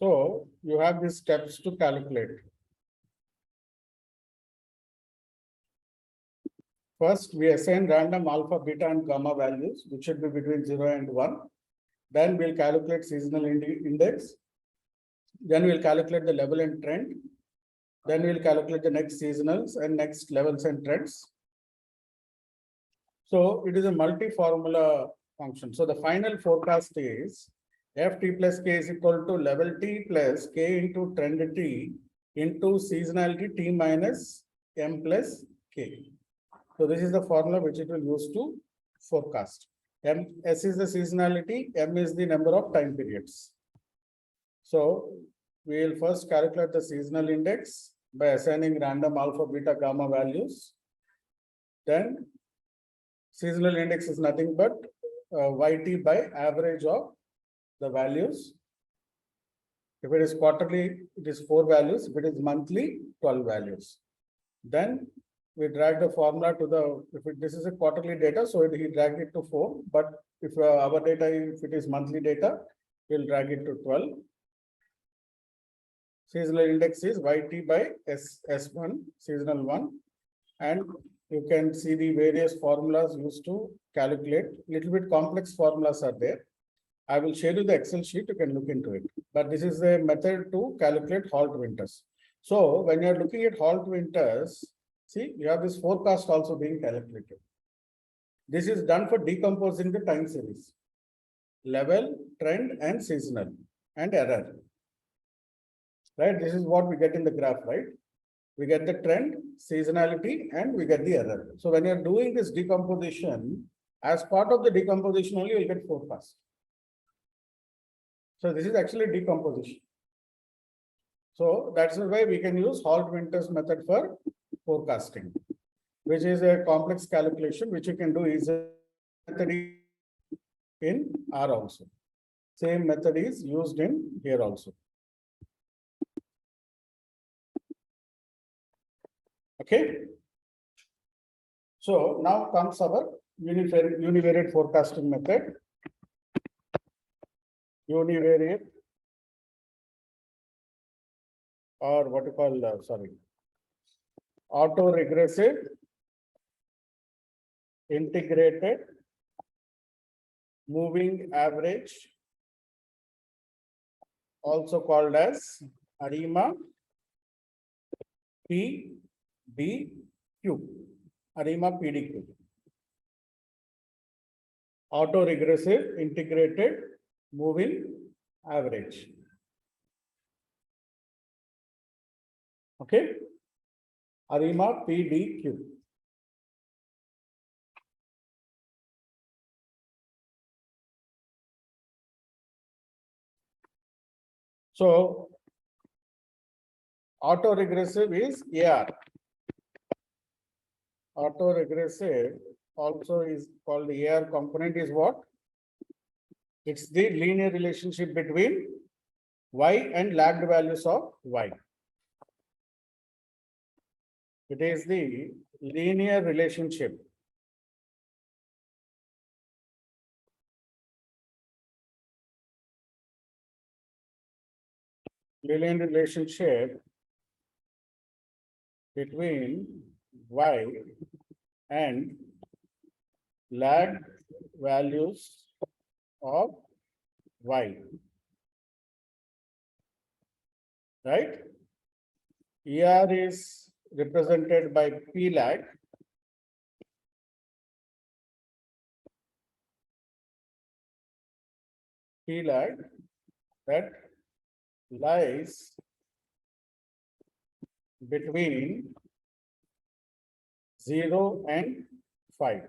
So you have these steps to calculate. First, we assign random alpha, beta, and gamma values, which should be between 0 and 1. Then we'll calculate seasonal index. Then we'll calculate the level and trend. Then we'll calculate the next seasonals and next levels and trends. So it is a multi-formula function. So the final forecast is ft plus k is equal to level t plus k into trend t into seasonality t minus m plus k. So this is the formula which it will use to forecast. S is the seasonality, M is the number of time periods. So we will first calculate the seasonal index by assigning random alpha, beta, gamma values. Then seasonal index is nothing but YT by average of the values. If it is quarterly, it is 4 values. If it is monthly, 12 values. Then we drag the formula to the, this is a quarterly data, so he dragged it to 4. But if our data, if it is monthly data, we'll drag it to 12. Seasonal index is YT by S1, seasonal 1. And you can see the various formulas used to calculate. Little bit complex formulas are there. I will share you the Excel sheet, you can look into it. But this is a method to calculate halt winters. So when you're looking at halt winters, see, you have this forecast also being calculated. This is done for decomposing the time series. Level, trend, and seasonal, and error. Right, this is what we get in the graph, right? We get the trend, seasonality, and we get the error. So when you're doing this decomposition, as part of the decomposition only, you'll get forecast. So this is actually decomposition. So that's why we can use halt winters method for forecasting, which is a complex calculation which you can do easily in R also. Same method is used in here also. Okay. So now comes our univariate forecasting method. Univariate, or what you call, auto-regressive, integrated, moving average, also called as ARIMA PDQ. ARIMA PDQ. Auto-regressive, integrated, moving average. Okay. ARIMA PDQ. So auto-regressive is AR. Auto-regressive also is called the AR component is what? It's the linear relationship between Y and lagged values of Y. It is the linear relationship between Y and lag values of y, right? ER is represented by P lag. P lag that lies between 0 and 5.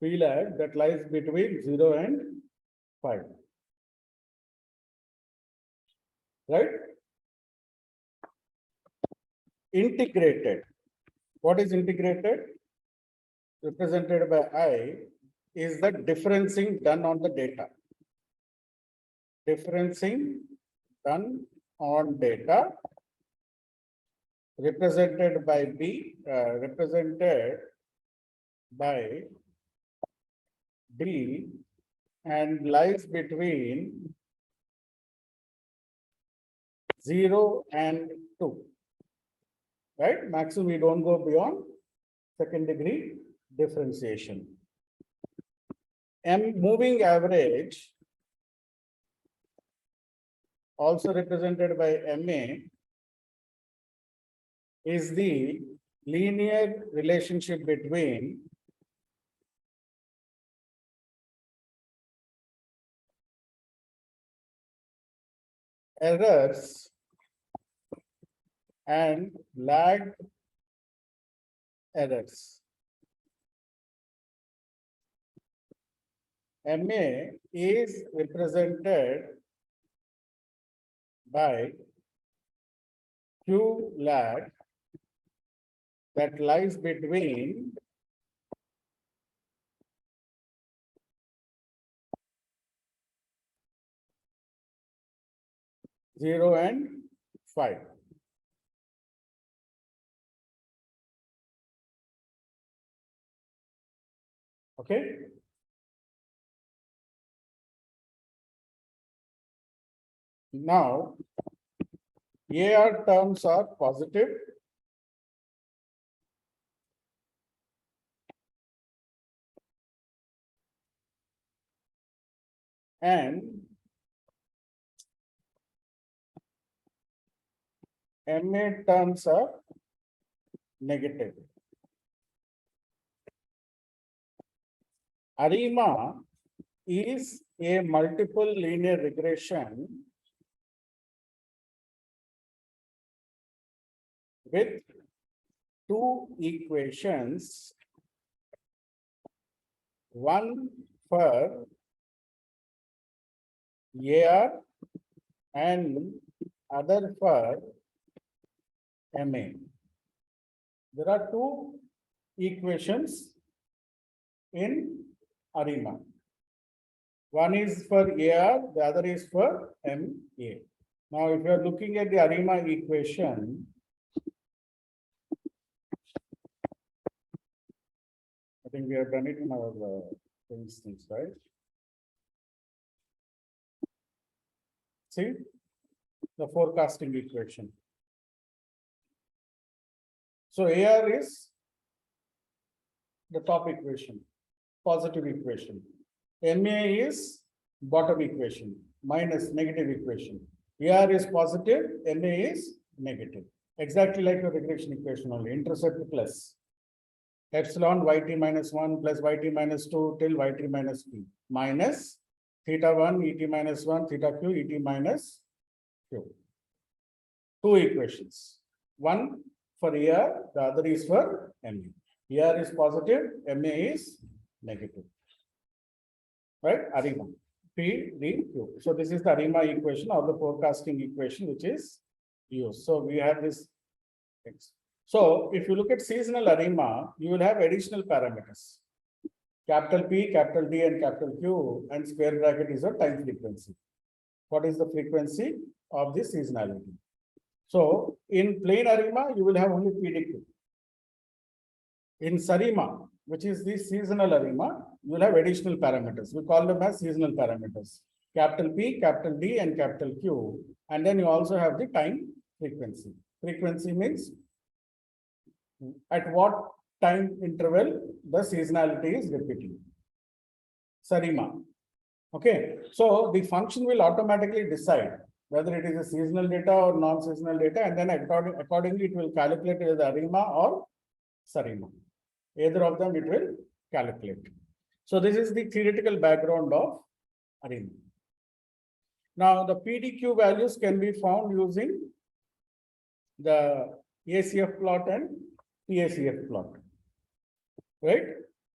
P lag that lies between 0 and 5. Right? Integrated. What is integrated? Represented by I is the differencing done on the data. Differencing done on data represented by B, represented by D, and lies between 0 and 2. Right? Maximum, we don't go beyond second degree differentiation. M moving average, also represented by MA, is the linear relationship between errors and lag errors. MA is represented by Q lag that lies between zero and 5. Okay. Now, AR terms are positive and MA terms are negative. ARIMA is a multiple linear regression with two equations, one for AR and other for MA. There are two equations in ARIMA. One is for AR, the other is for MA. Now, if you are looking at the ARIMA equation, I think we have done it in our instance, right? See the forecasting equation. So AR is the top equation, positive equation. MA is bottom equation, minus negative equation. AR is positive, MA is negative. Exactly like your regression equation only, intercept plus. Epsilon yt minus 1 plus yt minus 2 till yt minus p minus theta 1 et minus 1 theta q et minus q. Two equations. One for AR, the other is for MA. AR is positive, MA is negative. Right? ARIMA. P, D, Q. So this is the ARIMA equation or the forecasting equation which is used. So we have this. So if you look at seasonal ARIMA, you will have additional parameters. Capital P, capital D, and capital Q, and square bracket is a time frequency. What is the frequency of this seasonality? So in plain ARIMA, you will have only PDQ. In SARIMA, which is the seasonal ARIMA, you will have additional parameters. We call them as seasonal parameters. Capital P, capital D, and capital Q. And then you also have the time frequency. Frequency means at what time interval the seasonality is repeating. ARIMA. Okay, so the function will automatically decide whether it is a seasonal data or non-seasonal data, and then accordingly it will calculate whether ARIMA or ARIMA. Either of them it will calculate. So this is the theoretical background of ARIMA. Now the PDQ values can be found using the ACF plot and PACF plot, right?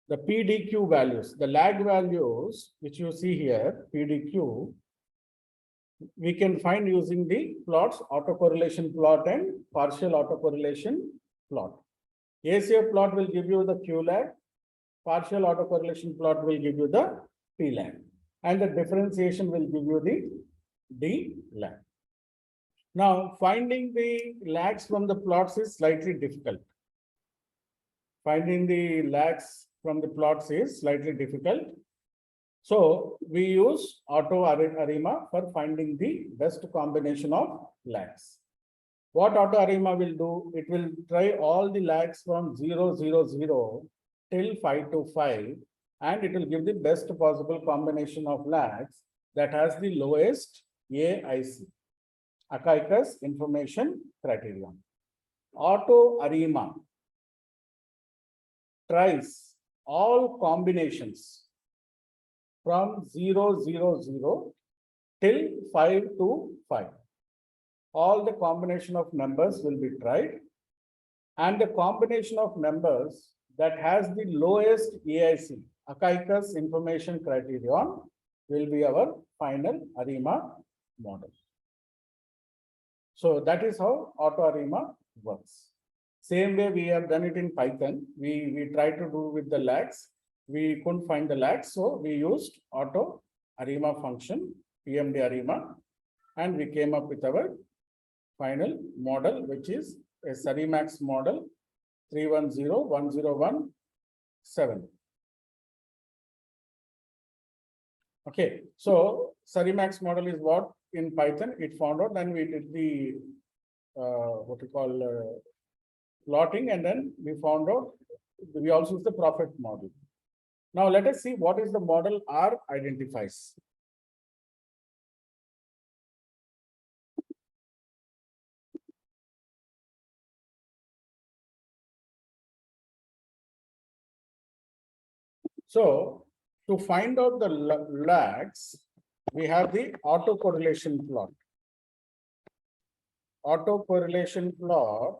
The PDQ values, the lag values, which you see here, PDQ, we can find using the plots, autocorrelation plot and partial autocorrelation plot. ACF plot will give you the Q lag, partial autocorrelation plot will give you the P lag, and the differentiation will give you the D lag. Now, finding the lags from the plots is slightly difficult. Finding the lags from the plots is slightly difficult. So we use auto ARIMA for finding the best combination of lags. What auto ARIMA will do, it will try all the lags from 0, 0, 0 till 5 to 5, and it will give the best possible combination of lags that has the lowest AIC, Akaika's information criterion. Auto ARIMA tries all combinations from 0, 0, 0 till 5 to 5. All the combination of numbers will be tried, and the combination of numbers that has the lowest AIC, Akaika's information criterion, will be our final ARIMA model. So that is how auto ARIMA works. Same way we have done it in Python. We tried to do with the lags. We couldn't find the lags, so we used auto ARIMA function, PMD ARIMA, and we came up with our final model, which is a SARIMAX model 3101017. Okay, so SARIMAX model is what in Python it found out, then we did the what we call plotting, and then we found out we also use the profit model. Now let us see what is the model R identifies. So to find out the lags, we have the autocorrelation plot. Autocorrelation plot,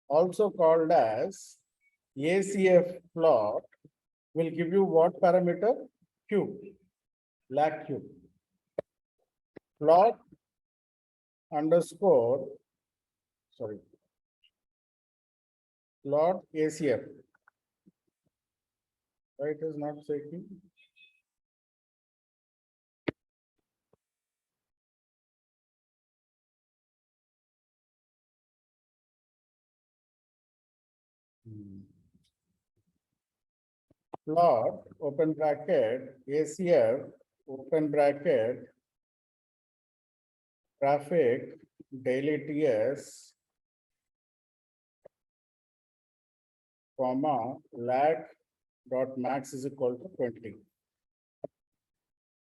also called as ACF plot, will give you what parameter? Q, lag Q. Plot underscore, sorry, plot ACF. Why it is not checking? Plot, open bracket, ACF, open bracket, traffic, daily TS, comma, lag dot max is equal to 20.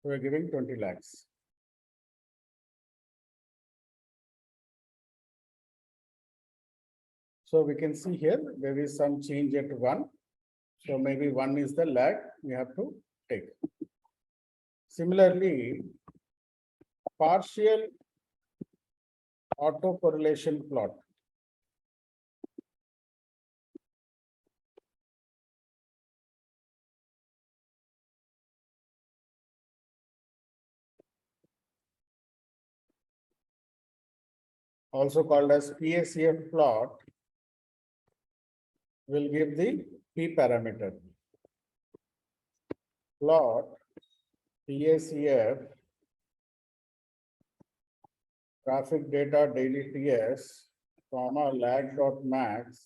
We are giving 20 lags. So we can see here there is some change at 1. So maybe 1 is the lag we have to take. Similarly, partial autocorrelation plot. Also called as PACF plot, will give the P parameter. Plot PACF traffic data daily TS, comma lag dot max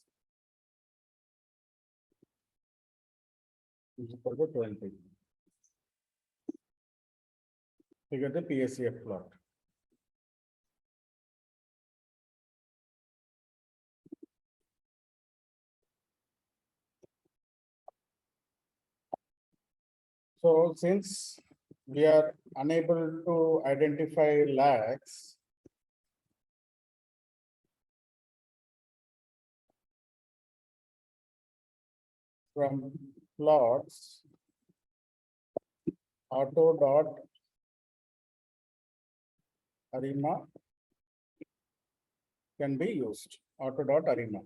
is equal to 20. You get the PACF plot. So since we are unable to identify lags, from plots, auto dot ARIMA can be used, auto dot ARIMA.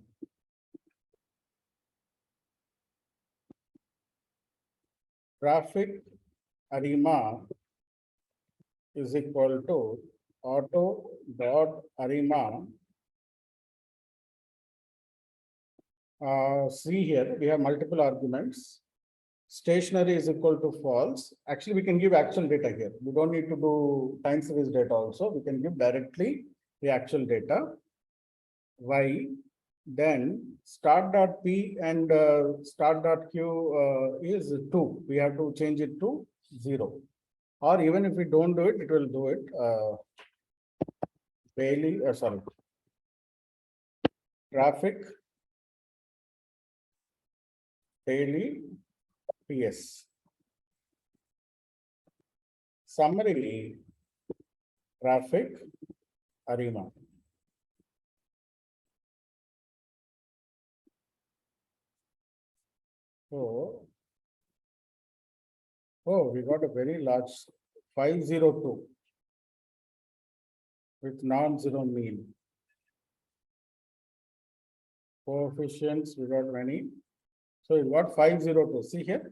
Traffic ARIMA is equal to auto dot ARIMA. See here, we have multiple arguments. Stationary is equal to false. Actually, we can give actual data here. We don't need to do time series data also. We can give directly the actual data. Y, then start.p and start.q is 2. We have to change it to 0. Or even if we don't do it, it will do it. Traffic daily PS. Summary traffic ARIMA. So, we got a very large 502 with non-zero mean. Coefficients, we got many. So we got 502. See here.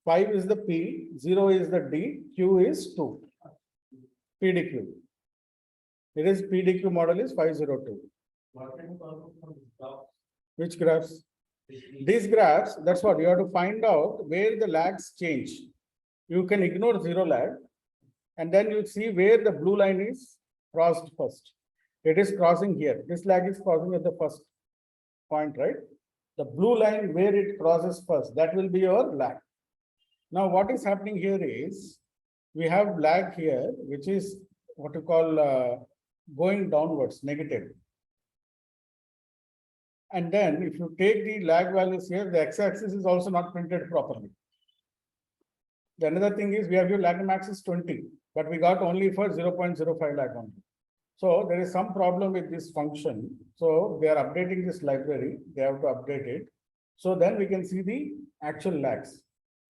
Five is the P, 0 is the D, Q is 2. PDQ. It is PDQ model is 502. Which graphs? These graphs, that's what you have to find out where the lags change. You can ignore 0 lag and then you see where the blue line is crossed first. It is crossing here. This lag is crossing at the first point, right? The blue line where it crosses first, that will be your lag. Now, what is happening here is we have lag here, which is what you call going downwards, negative. And then if you take the lag values here, the x-axis is also not printed properly. The another thing is we have your lag max is 20, but we got only for 0.05 lag only. So there is some problem with this function. So they are updating this library. They have to update it. So then we can see the actual lags.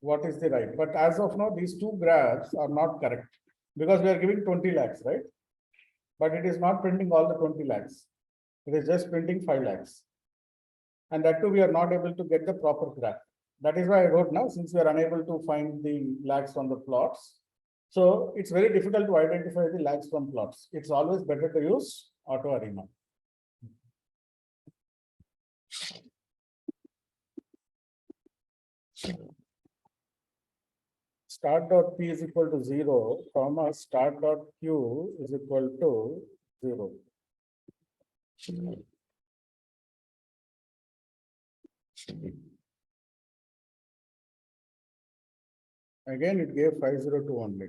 What is the right? But as of now, these two graphs are not correct because we are giving 20 lags, right? But it is not printing all the 20 lags. It is just printing 5 lags. And that too, we are not able to get the proper graph. That is why I wrote now, since we are unable to find the lags from the plots. So it's very difficult to identify the lags from plots. It's always better to use auto ARIMA. Start.p is equal to 0, comma, start.q is equal to 0. Again, it gave 502 only.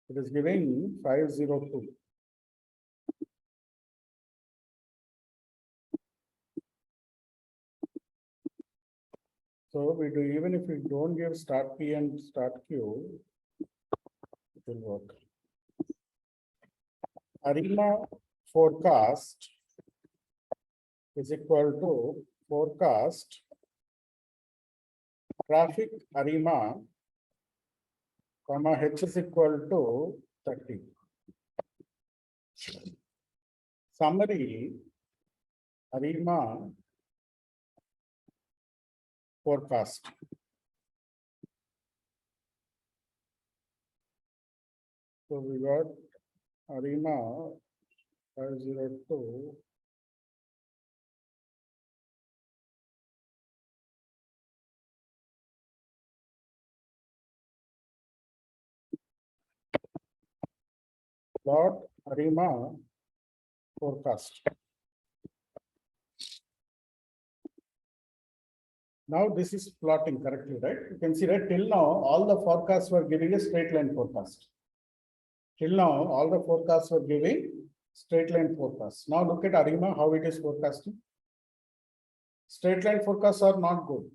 It is giving 502. So we do, even if we don't give start P and start Q, it will work. ARIMA forecast is equal to forecast traffic ARIMA, comma, H is equal to 30. Summary ARIMA forecast. So we got ARIMA 502. Plot ARIMA forecast. Now this is plotting correctly, right? You can see that till now all the forecasts were giving a straight line forecast. Till now, all the forecasts were giving straight line forecasts. Now look at ARIMA, how it is forecasting. Straight line forecasts are not good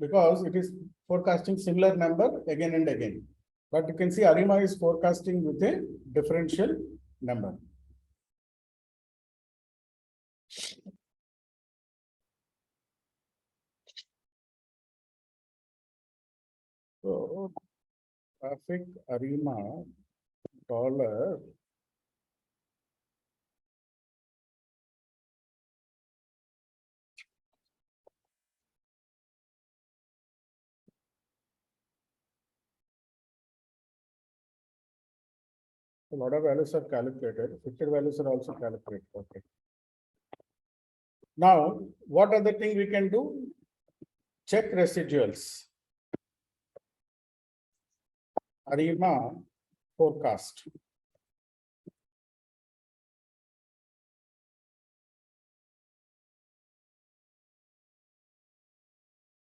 because it is forecasting similar number again and again. But you can see ARIMA is forecasting with a differential number. So traffic ARIMA dollar a lot of values are calculated, fitted values are also calculated. Okay. Now, what other thing we can do? Check residuals. ARIMA forecast.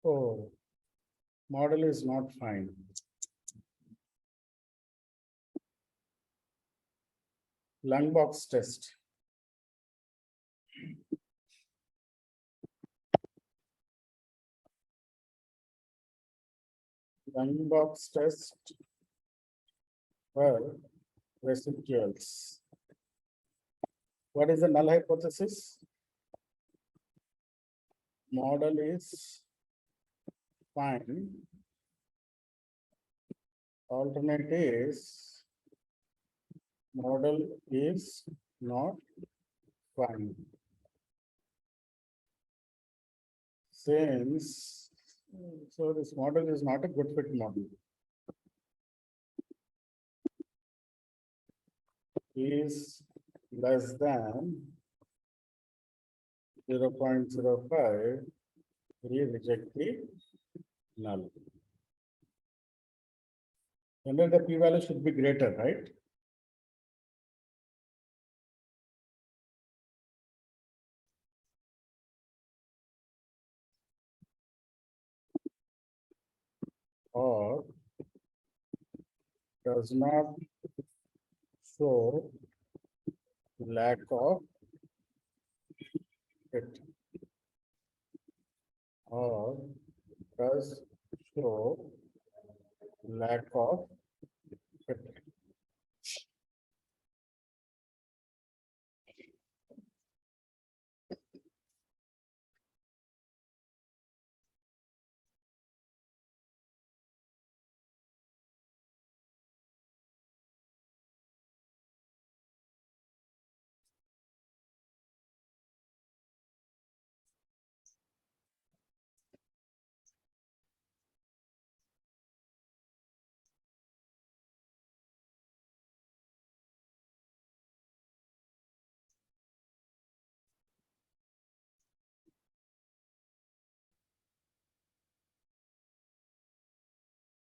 Oh, model is not fine. Lung box test. Lung box test for residuals. What is the null hypothesis? Model is fine. Alternate is model is not fine. Since so this model is not a good fit model. Is less than 0.05, we reject the null. And then the p-value should be greater, right? Or does not show lack of fit, or does show lack of fit.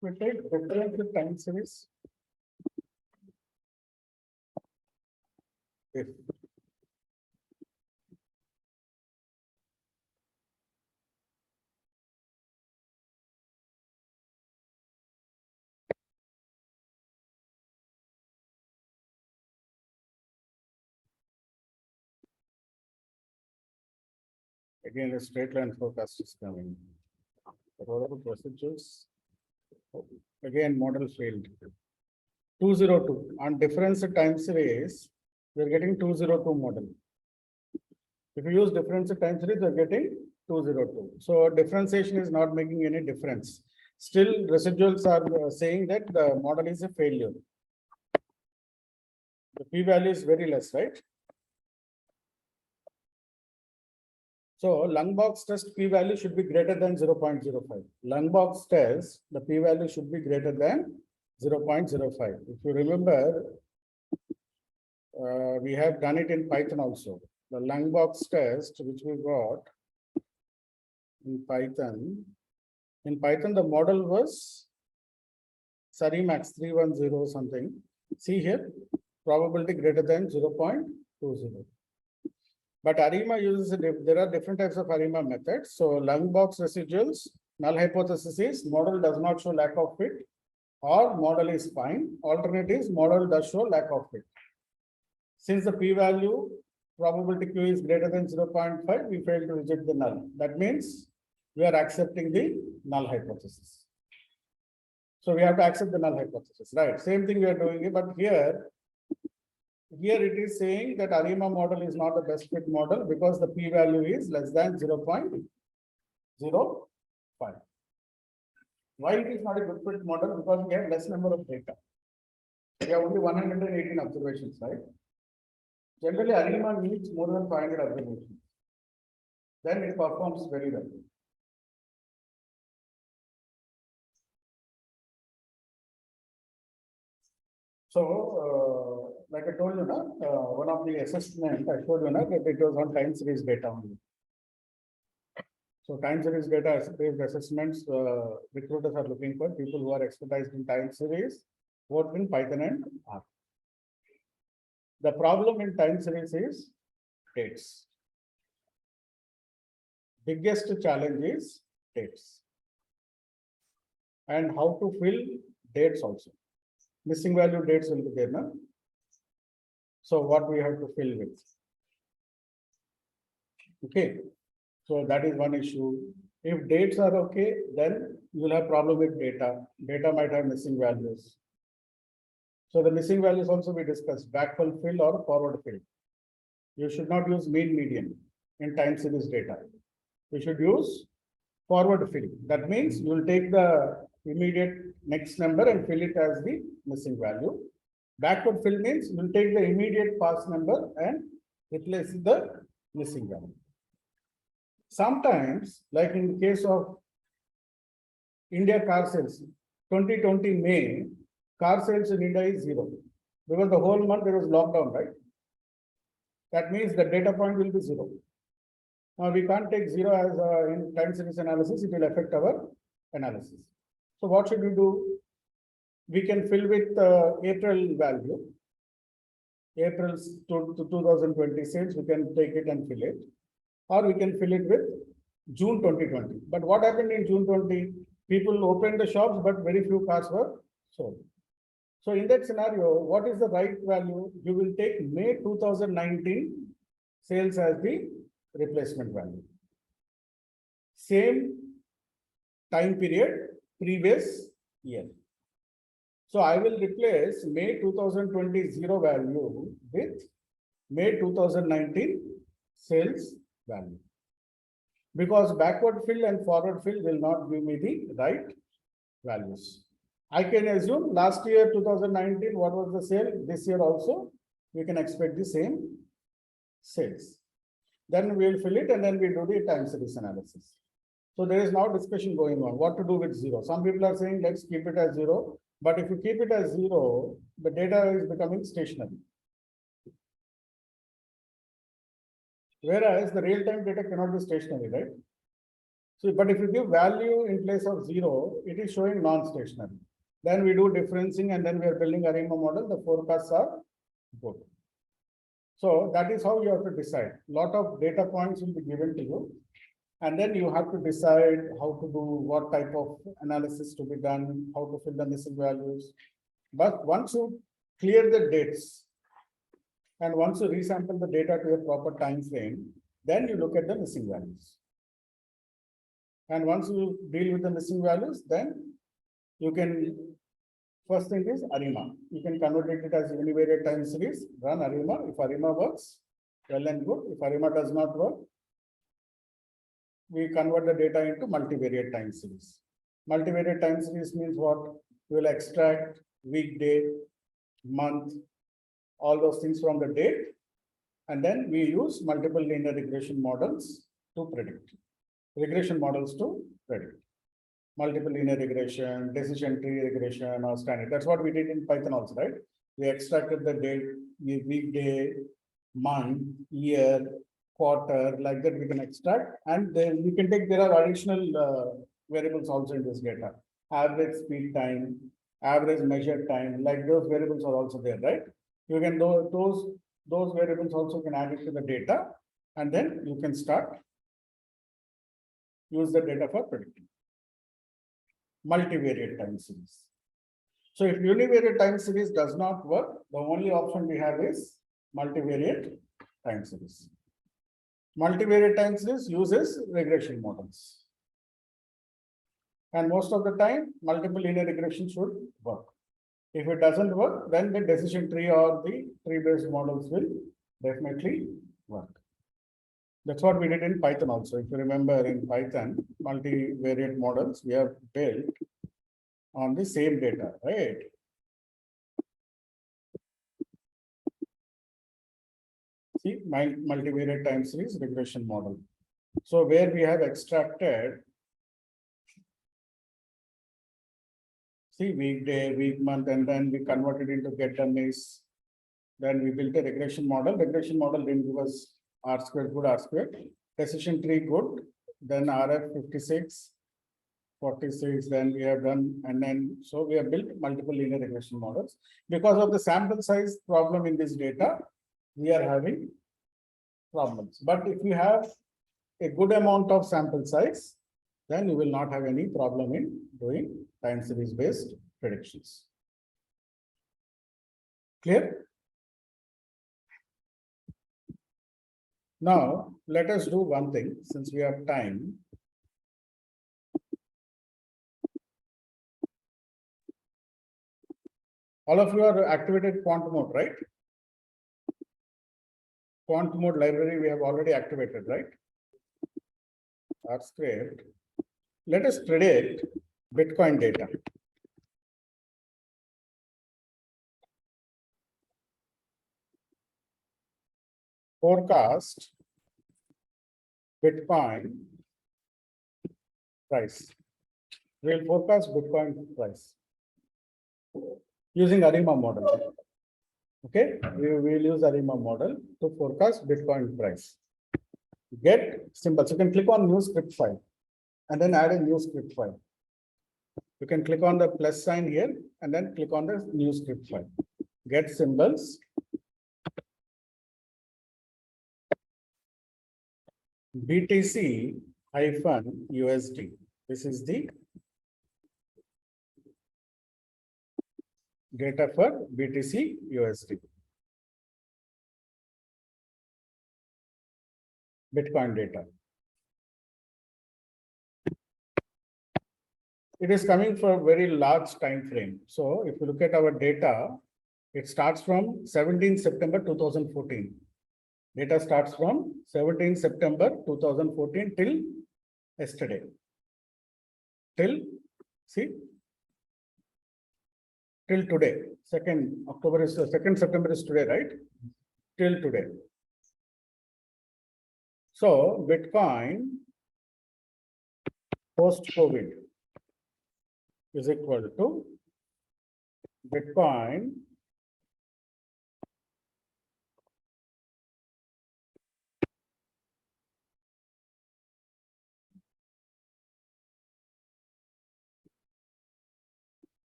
We take differential time series. If again a straight line forecast is coming. What are the procedures? Again, model failed. 202 on difference time series, we're getting 202 model. If you use difference time series, you're getting 202. So differentiation is not making any difference. Still, residuals are saying that the model is a failure. The p-value is very less, right? So lung box test p-value should be greater than 0.05. Lung box test, the p-value should be greater than 0.05. If you remember, we have done it in Python also. The lung box test, which we got in Python. In Python, the model was Sarimax 310 something. See here, probability greater than 0.20. But ARIMA uses, there are different types of ARIMA methods. So lung box residuals, null hypothesis is model does not show lack of fit. or model is fine. Alternate is model does show lack of fit. Since the p-value probability Q is greater than 0.5, we fail to reject the null. That means we are accepting the null hypothesis. So we have to accept the null hypothesis, right? Same thing we are doing it, but here it is saying that ARIMA model is not the best fit model because the p-value is less than 0.05. Why it is not a good fit model? Because we have less number of data. We have only 118 observations, right? Generally, ARIMA needs more than 500 observations. Then it performs very well. So, like I told you, one of the assessments I showed you that it was on time series data only. So time series data based assessments, recruiters are looking for people who are expertised in time series, both in Python and R. The problem in time series is dates. Biggest challenge is dates. And how to fill dates also. Missing value dates will be there now. So what we have to fill with. Okay. So that is one issue. If dates are okay, then you will have problem with data. Data might have missing values. So the missing values also we discussed, backfill fill or forward fill. You should not use mean median in time series data. You should use forward fill. That means you will take the immediate next number and fill it as the missing value. Backward fill means you will take the immediate past number and replace the missing value. Sometimes, like in the case of India car sales, 2020 May, car sales in India is 0 because the whole month there was lockdown, right? That means the data point will be 0. Now we can't take 0 as in time series analysis, it will affect our analysis. So what should we do? We can fill with April value. April's to 2020 sales, we can take it and fill it. Or we can fill it with June 2020. But what happened in June 20? People opened the shops, but very few cars were sold. So in that scenario, what is the right value? You will take May 2019 sales as the replacement value. Same time period, previous year. So I will replace May 2020 zero value with May 2019 sales value. Because backward fill and forward fill will not give me the right values. I can assume last year 2019 what was the sale, this year also we can expect the same sales. Then we will fill it and then we do the time series analysis. So there is now discussion going on what to do with 0. Some people are saying let's keep it as 0, but if you keep it as 0, the data is becoming stationary. Whereas the real-time data cannot be stationary, right? So, but if you give value in place of 0, it is showing non-stationary. Then we do differencing and then we are building ARIMA model. The forecasts are good. So that is how you have to decide. Lot of data points will be given to you. And then you have to decide how to do what type of analysis to be done, how to fill the missing values. But once you clear the dates, and once you resample the data to a proper time frame, then you look at the missing values. And once you deal with the missing values, then you can, first thing is ARIMA. You can convert it as univariate time series, run ARIMA. If ARIMA works, well and good. If ARIMA does not work, we convert the data into multivariate time series. Multivariate time series means what? We will extract weekday, month, all those things from the date, and then we use multiple linear regression models to predict. Regression models to predict. Multiple linear regression, decision tree regression, or standard. That's what we did in Python also, right? We extracted the date, weekday, month, year, quarter, like that we can extract, and then we can take, there are additional variables also in this data. Average speed time, average measured time, like those variables are also there, right? You can do those variables also can add it to the data, and then you can start use the data for predicting. Multivariate time series. So if univariate time series does not work, the only option we have is multivariate time series. Multivariate time series uses regression models. And most of the time, multiple linear regression should work. If it doesn't work, then the decision tree or the tree-based models will definitely work. That's what we did in Python also. If you remember in Python, multivariate models we have built on the same data, right? See, multivariate time series regression model. So where we have extracted, see, weekday, week, month, and then we converted into get dummies. Then we built a regression model. Regression model didn't give us R squared, good R squared. Decision tree, good. Then RF 56, 46, then we have done, and then so we have built multiple linear regression models. Because of the sample size problem in this data, we are having problems. But if you have a good amount of sample size, then you will not have any problem in doing time series based predictions. Clear? Now, let us do one thing since we have time. All of you are activated quant mode, right? Quant mode library we have already activated, right? R squared. Let us predict Bitcoin data. Forecast Bitcoin price. We'll forecast Bitcoin price using ARIMA model. Okay, we will use ARIMA model to forecast Bitcoin price. Get symbols. You can click on new script file and then add a new script file. You can click on the plus sign here and then click on the new script file. Get symbols. BTC-USD. This is the data for BTC-USD. Bitcoin data. It is coming for a very large time frame. So if you look at our data, it starts from 17 September 2014. Data starts from 17 September 2014 till yesterday. Till, see, till today. 2nd October is 2nd September is today, right? Till today. So Bitcoin post-COVID is equal to Bitcoin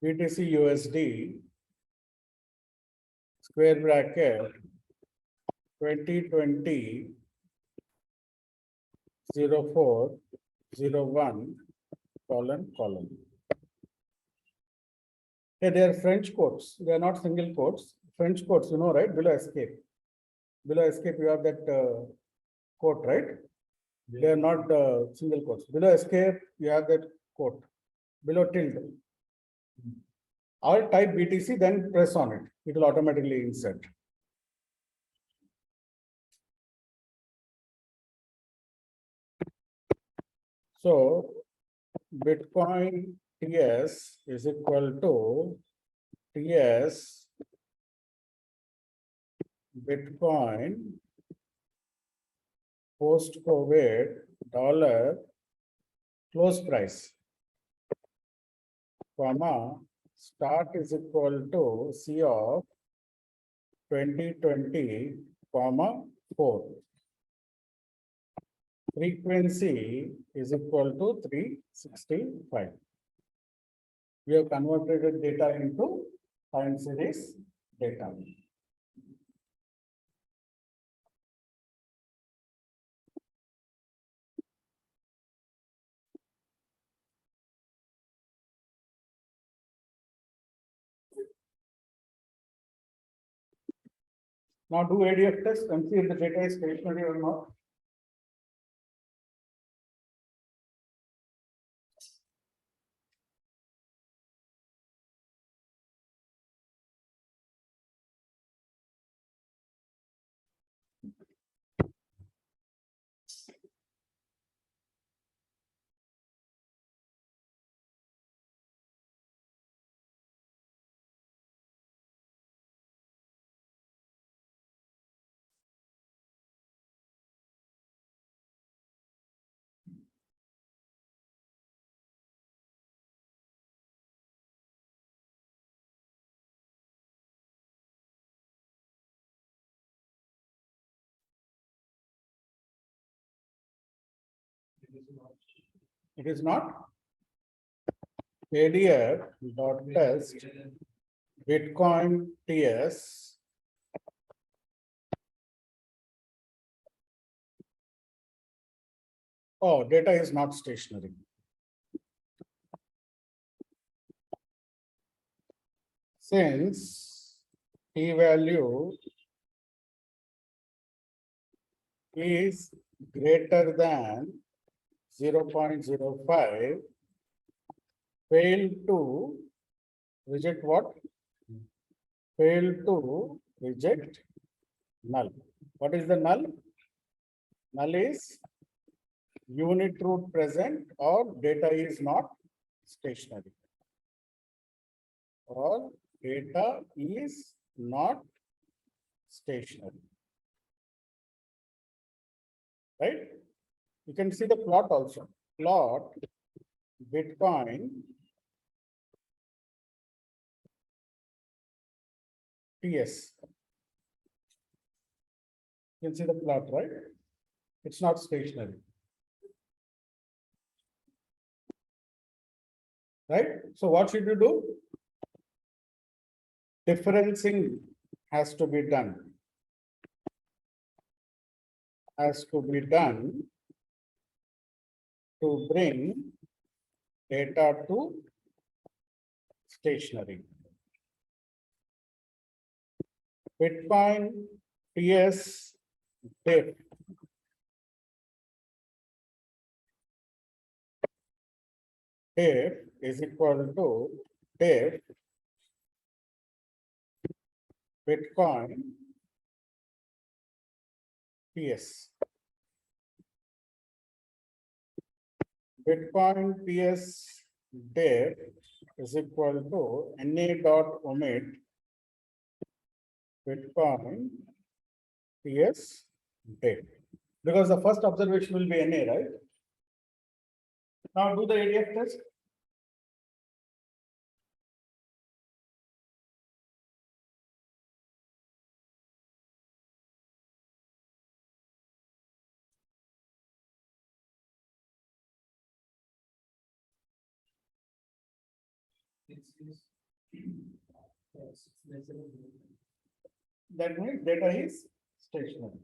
BTC-USD square bracket 2020 0401 colon. Hey, they are French quotes. They are not single quotes. French quotes, you know, right? Below escape. Below escape, you have that quote, right? They are not single quotes. Below escape, you have that quote. Below tilde. I'll type BTC, then press on it. It will automatically insert. So Bitcoin TS is equal to TS Bitcoin post-COVID dollar close price, comma, start is equal to C of 2020, comma 4. Frequency is equal to 365. We have converted data into time series data. Now do ADF test and see if the data is stationary or not. It is not. ADF dot test Bitcoin TS. Oh, data is not stationary. Since p-value is greater than 0.05, fail to reject what? Fail to reject null. What is the null? Null is unit root present or data is not stationary. Or data is not stationary. Right? You can see the plot also. Plot Bitcoin TS. You can see the plot, right? It's not stationary. Right? So what should you do? Differencing has to be done. Has to be done to bring data to stationary. Bitcoin TS diff is equal to diff Bitcoin TS. Bitcoin TS diff is equal to NA dot omit Bitcoin TS diff. Because the first observation will be NA, right? Now do the ADF test. That means data is stationary.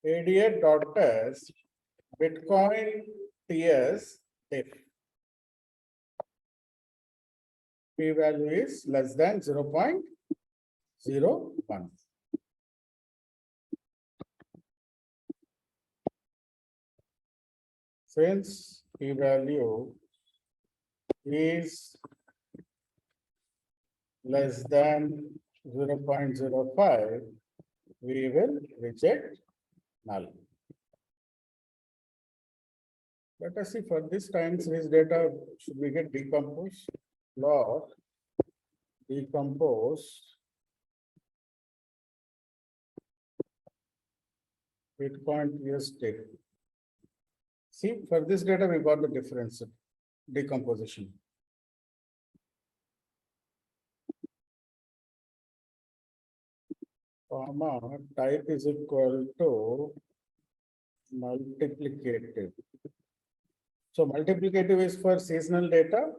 ADF dot test Bitcoin TS diff. P value is less than 0.01. Since P value is less than 0.05, we will reject null. Let us see for this time series data, should we get decomposed? Plot decompose Bitcoin TS diff. See, for this data, we got the difference decomposition. Comma type is equal to multiplicative. So multiplicative is for seasonal data.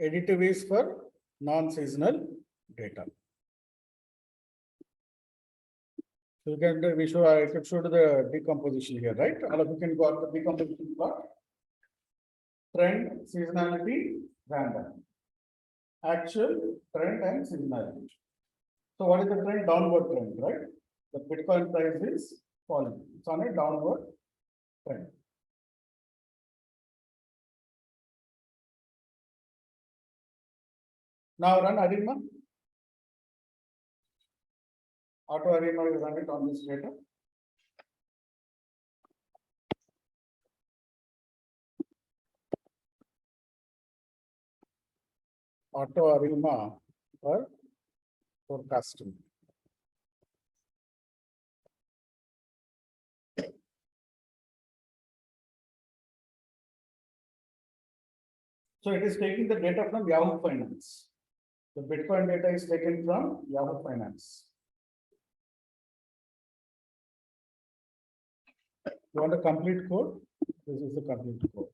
Additive is for non-seasonal data. So we can, we show, I could show the decomposition here, right? All of you can go out the decomposition plot. Trend, seasonality, random. Actual, trend and seasonality. So what is the trend? Downward trend, right? The Bitcoin price is falling. It's on a downward trend. Now run ARIMA. Auto ARIMA will run it on this data. Auto ARIMA for forecasting. So it is taking the data from Yahoo Finance. The Bitcoin data is taken from Yahoo Finance. You want a complete code? This is the complete code.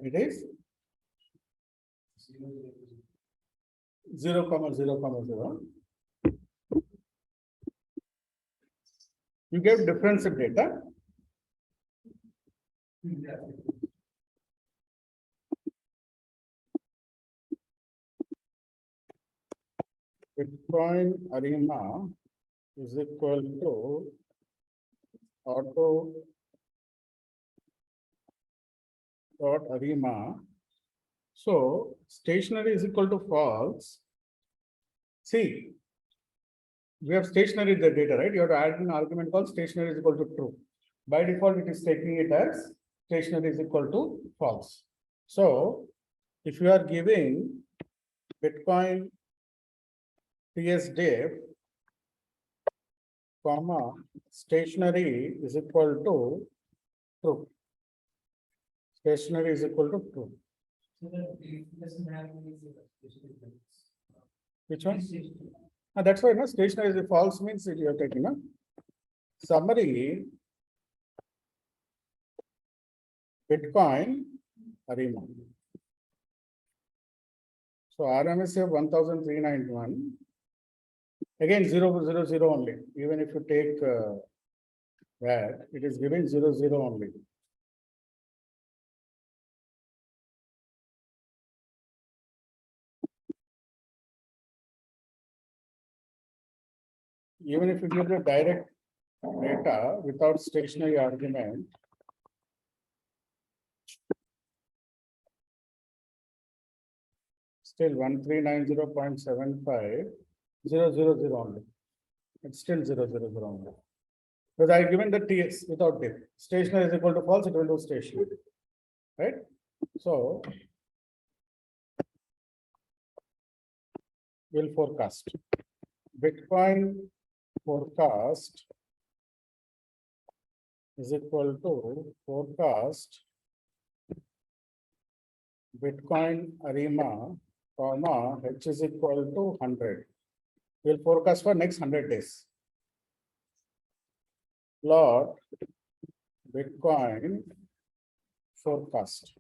It is 0, 0, 0. You get difference in data. Bitcoin ARIMA is equal to auto dot ARIMA. So stationary is equal to false. See, we have stationary the data, right? You have to add an argument called stationary is equal to true. By default, it is taking it as stationary is equal to false. So if you are giving Bitcoin TS diff, comma, stationary is equal to true. Stationary is equal to true. Which one? That's why no, stationary is false means you are taking a summary Bitcoin ARIMA. So RMS of 1391. Again 0, 0, 0 only. Even if you take that, it is giving 0, 0 only. Even if you give the direct data without stationary argument, still 1390.75, 0, 0, 0 only. It's still 0, 0, 0 only. Because I given the TS without diff. Stationary is equal to false, it will do stationary. Right? So we'll forecast. Bitcoin forecast is equal to forecast Bitcoin ARIMA, comma, H is equal to 100. We'll forecast for next 100 days. Plot Bitcoin forecast.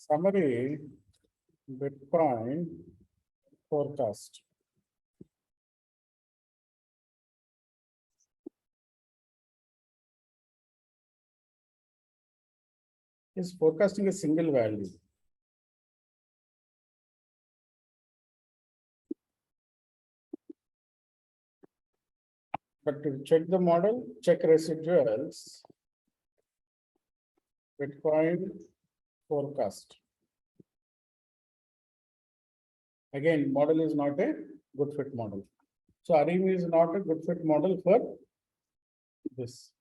Summary Bitcoin forecast. Is forecasting a single value. But to check the model, check residuals, Bitcoin forecast. Again, model is not a good fit model. So ARIMA is not a good fit model for this.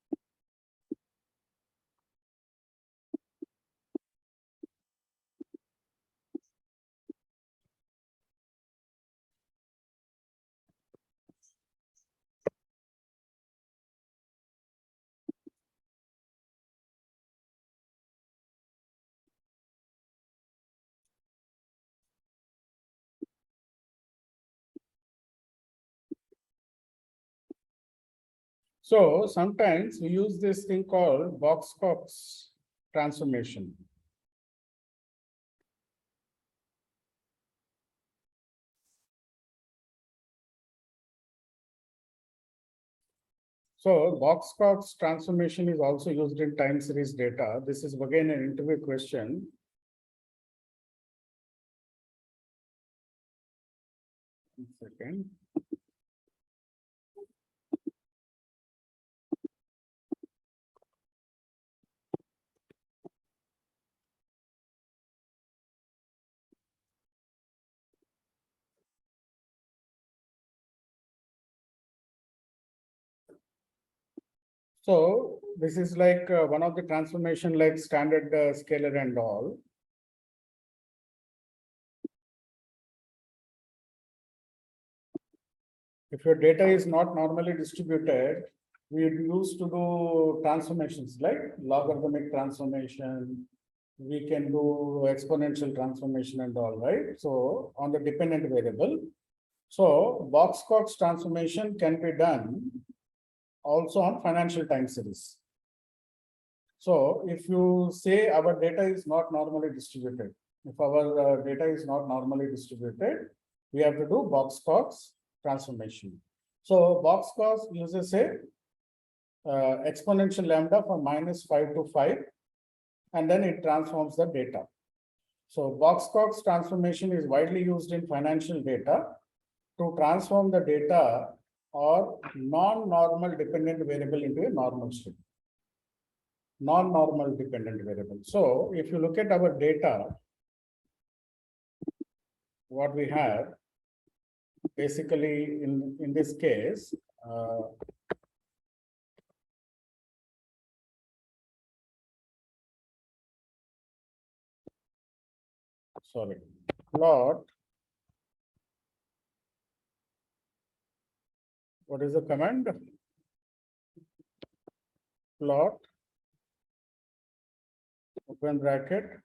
So sometimes we use this thing called Box-Cox transformation. So Box-Cox transformation is also used in time series data. This is again an interview question. One second. So this is like one of the transformation like standard scalar and all. If your data is not normally distributed, we used to do transformations like logarithmic transformation. We can do exponential transformation and all, right? So on the dependent variable. So Box-Cox transformation can be done also on financial time series. So if you say our data is not normally distributed, if our data is not normally distributed, we have to do Box-Cox transformation. So Box-Cox uses a exponential lambda from -5 to 5, and then it transforms the data. So Box-Cox transformation is widely used in financial data to transform the data or non-normal dependent variable into a normal string. Non-normal dependent variable. So if you look at our data, what we have basically in this case, sorry, plot. What is the command? Plot, open bracket,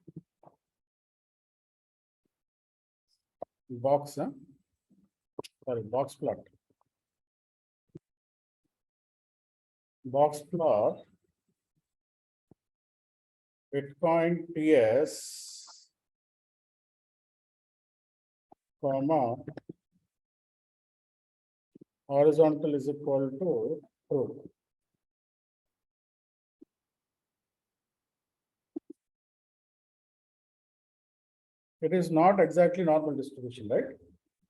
box, sorry, box plot. Box plot, Bitcoin TS, comma, horizontal is equal to true. It is not exactly normal distribution, right?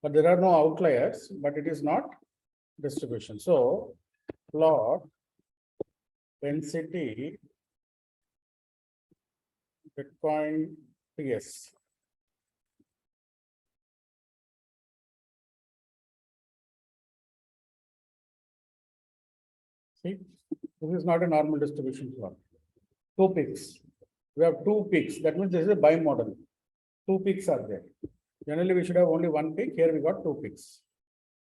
But there are no outliers, but it is not distribution. So plot density Bitcoin TS. See, this is not a normal distribution plot. 2 peaks. We have 2 peaks. That means this is a bimodal. 2 peaks are there. Generally, we should have only 1 peak. Here we got 2 peaks.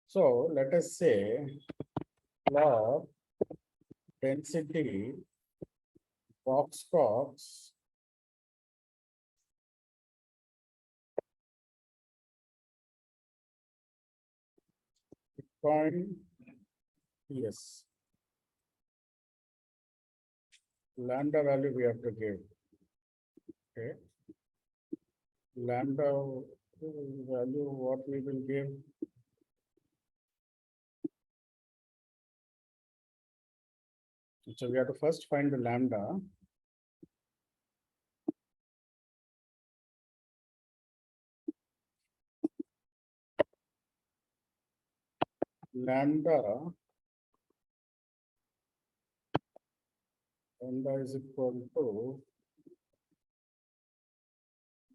So let us say plot density Box-Cox Bitcoin yes. Lambda value we have to give. Okay. lambda value what we will give. So we have to first find the lambda. Lambda is equal to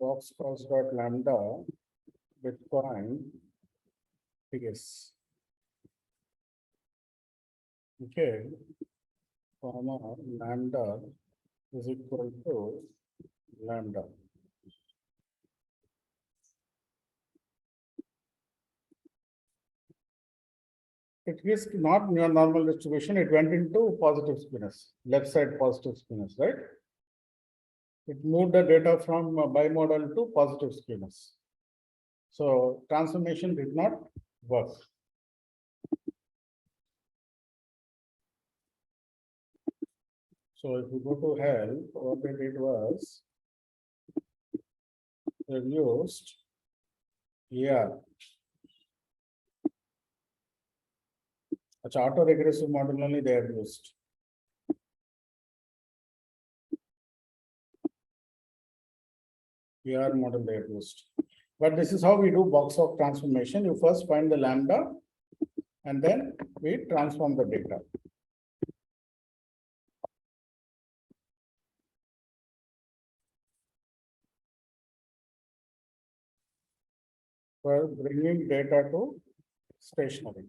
box cost dot lambda Bitcoin TS. Okay, comma lambda is equal to lambda. It is not near normal distribution, it went into positive spinous, left side positive spinous, right? It moved the data from bimodal to positive spinous. So transformation did not work. So if you go to help, what they did was they used AR. Auto-regressive model only they have used. AR model they have used. But this is how we do box of transformation. You first find the lambda and then we transform the data. For bringing data to stationary.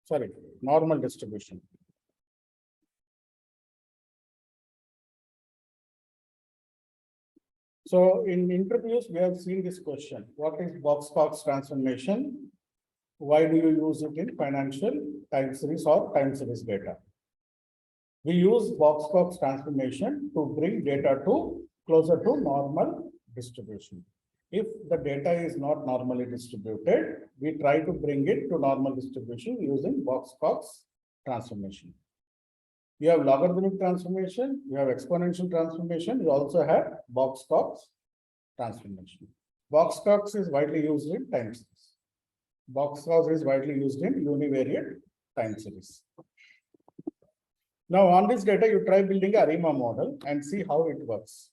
Sorry, normal distribution. So in interviews, we have seen this question. What is box-Cox transformation? Why do you use it in financial time series or time series data? We use box-Cox transformation to bring data to closer to normal distribution. If the data is not normally distributed, we try to bring it to normal distribution using box-Cox transformation. You have logarithmic transformation, you have exponential transformation, you also have box-Cox transformation. Box-Cox is widely used in time series. Box-Cox is widely used in univariate time series. Now on this data, you try building a ARIMA model and see how it works.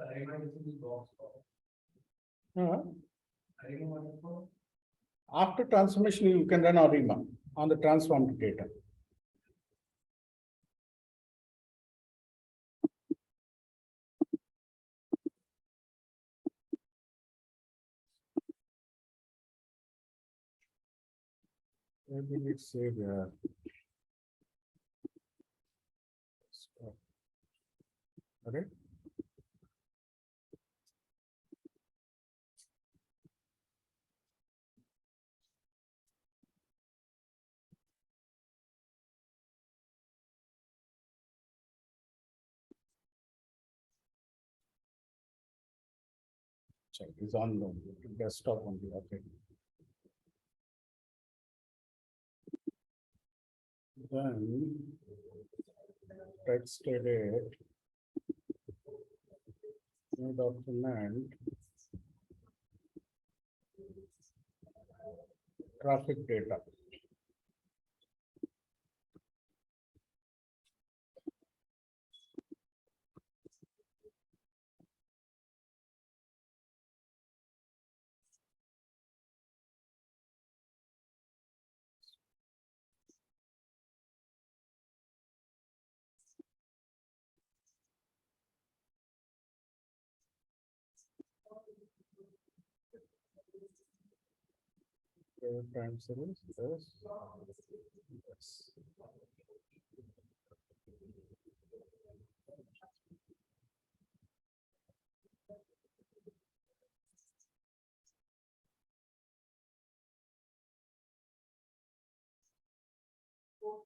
The ARIMA is in the box. Uh, ARIMA what is called? After transformation, you can run ARIMA on the transformed data. Maybe let's say there. Okay. Check is on the desktop only. Okay. Then text edit, new document, traffic data. Time series, yes. Yes.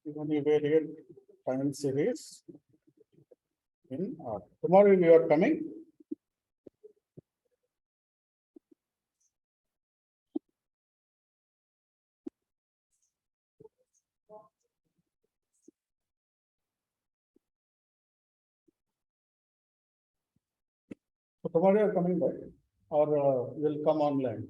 Univariate time series in R. Tomorrow you are coming? So tomorrow you are coming back or will come online?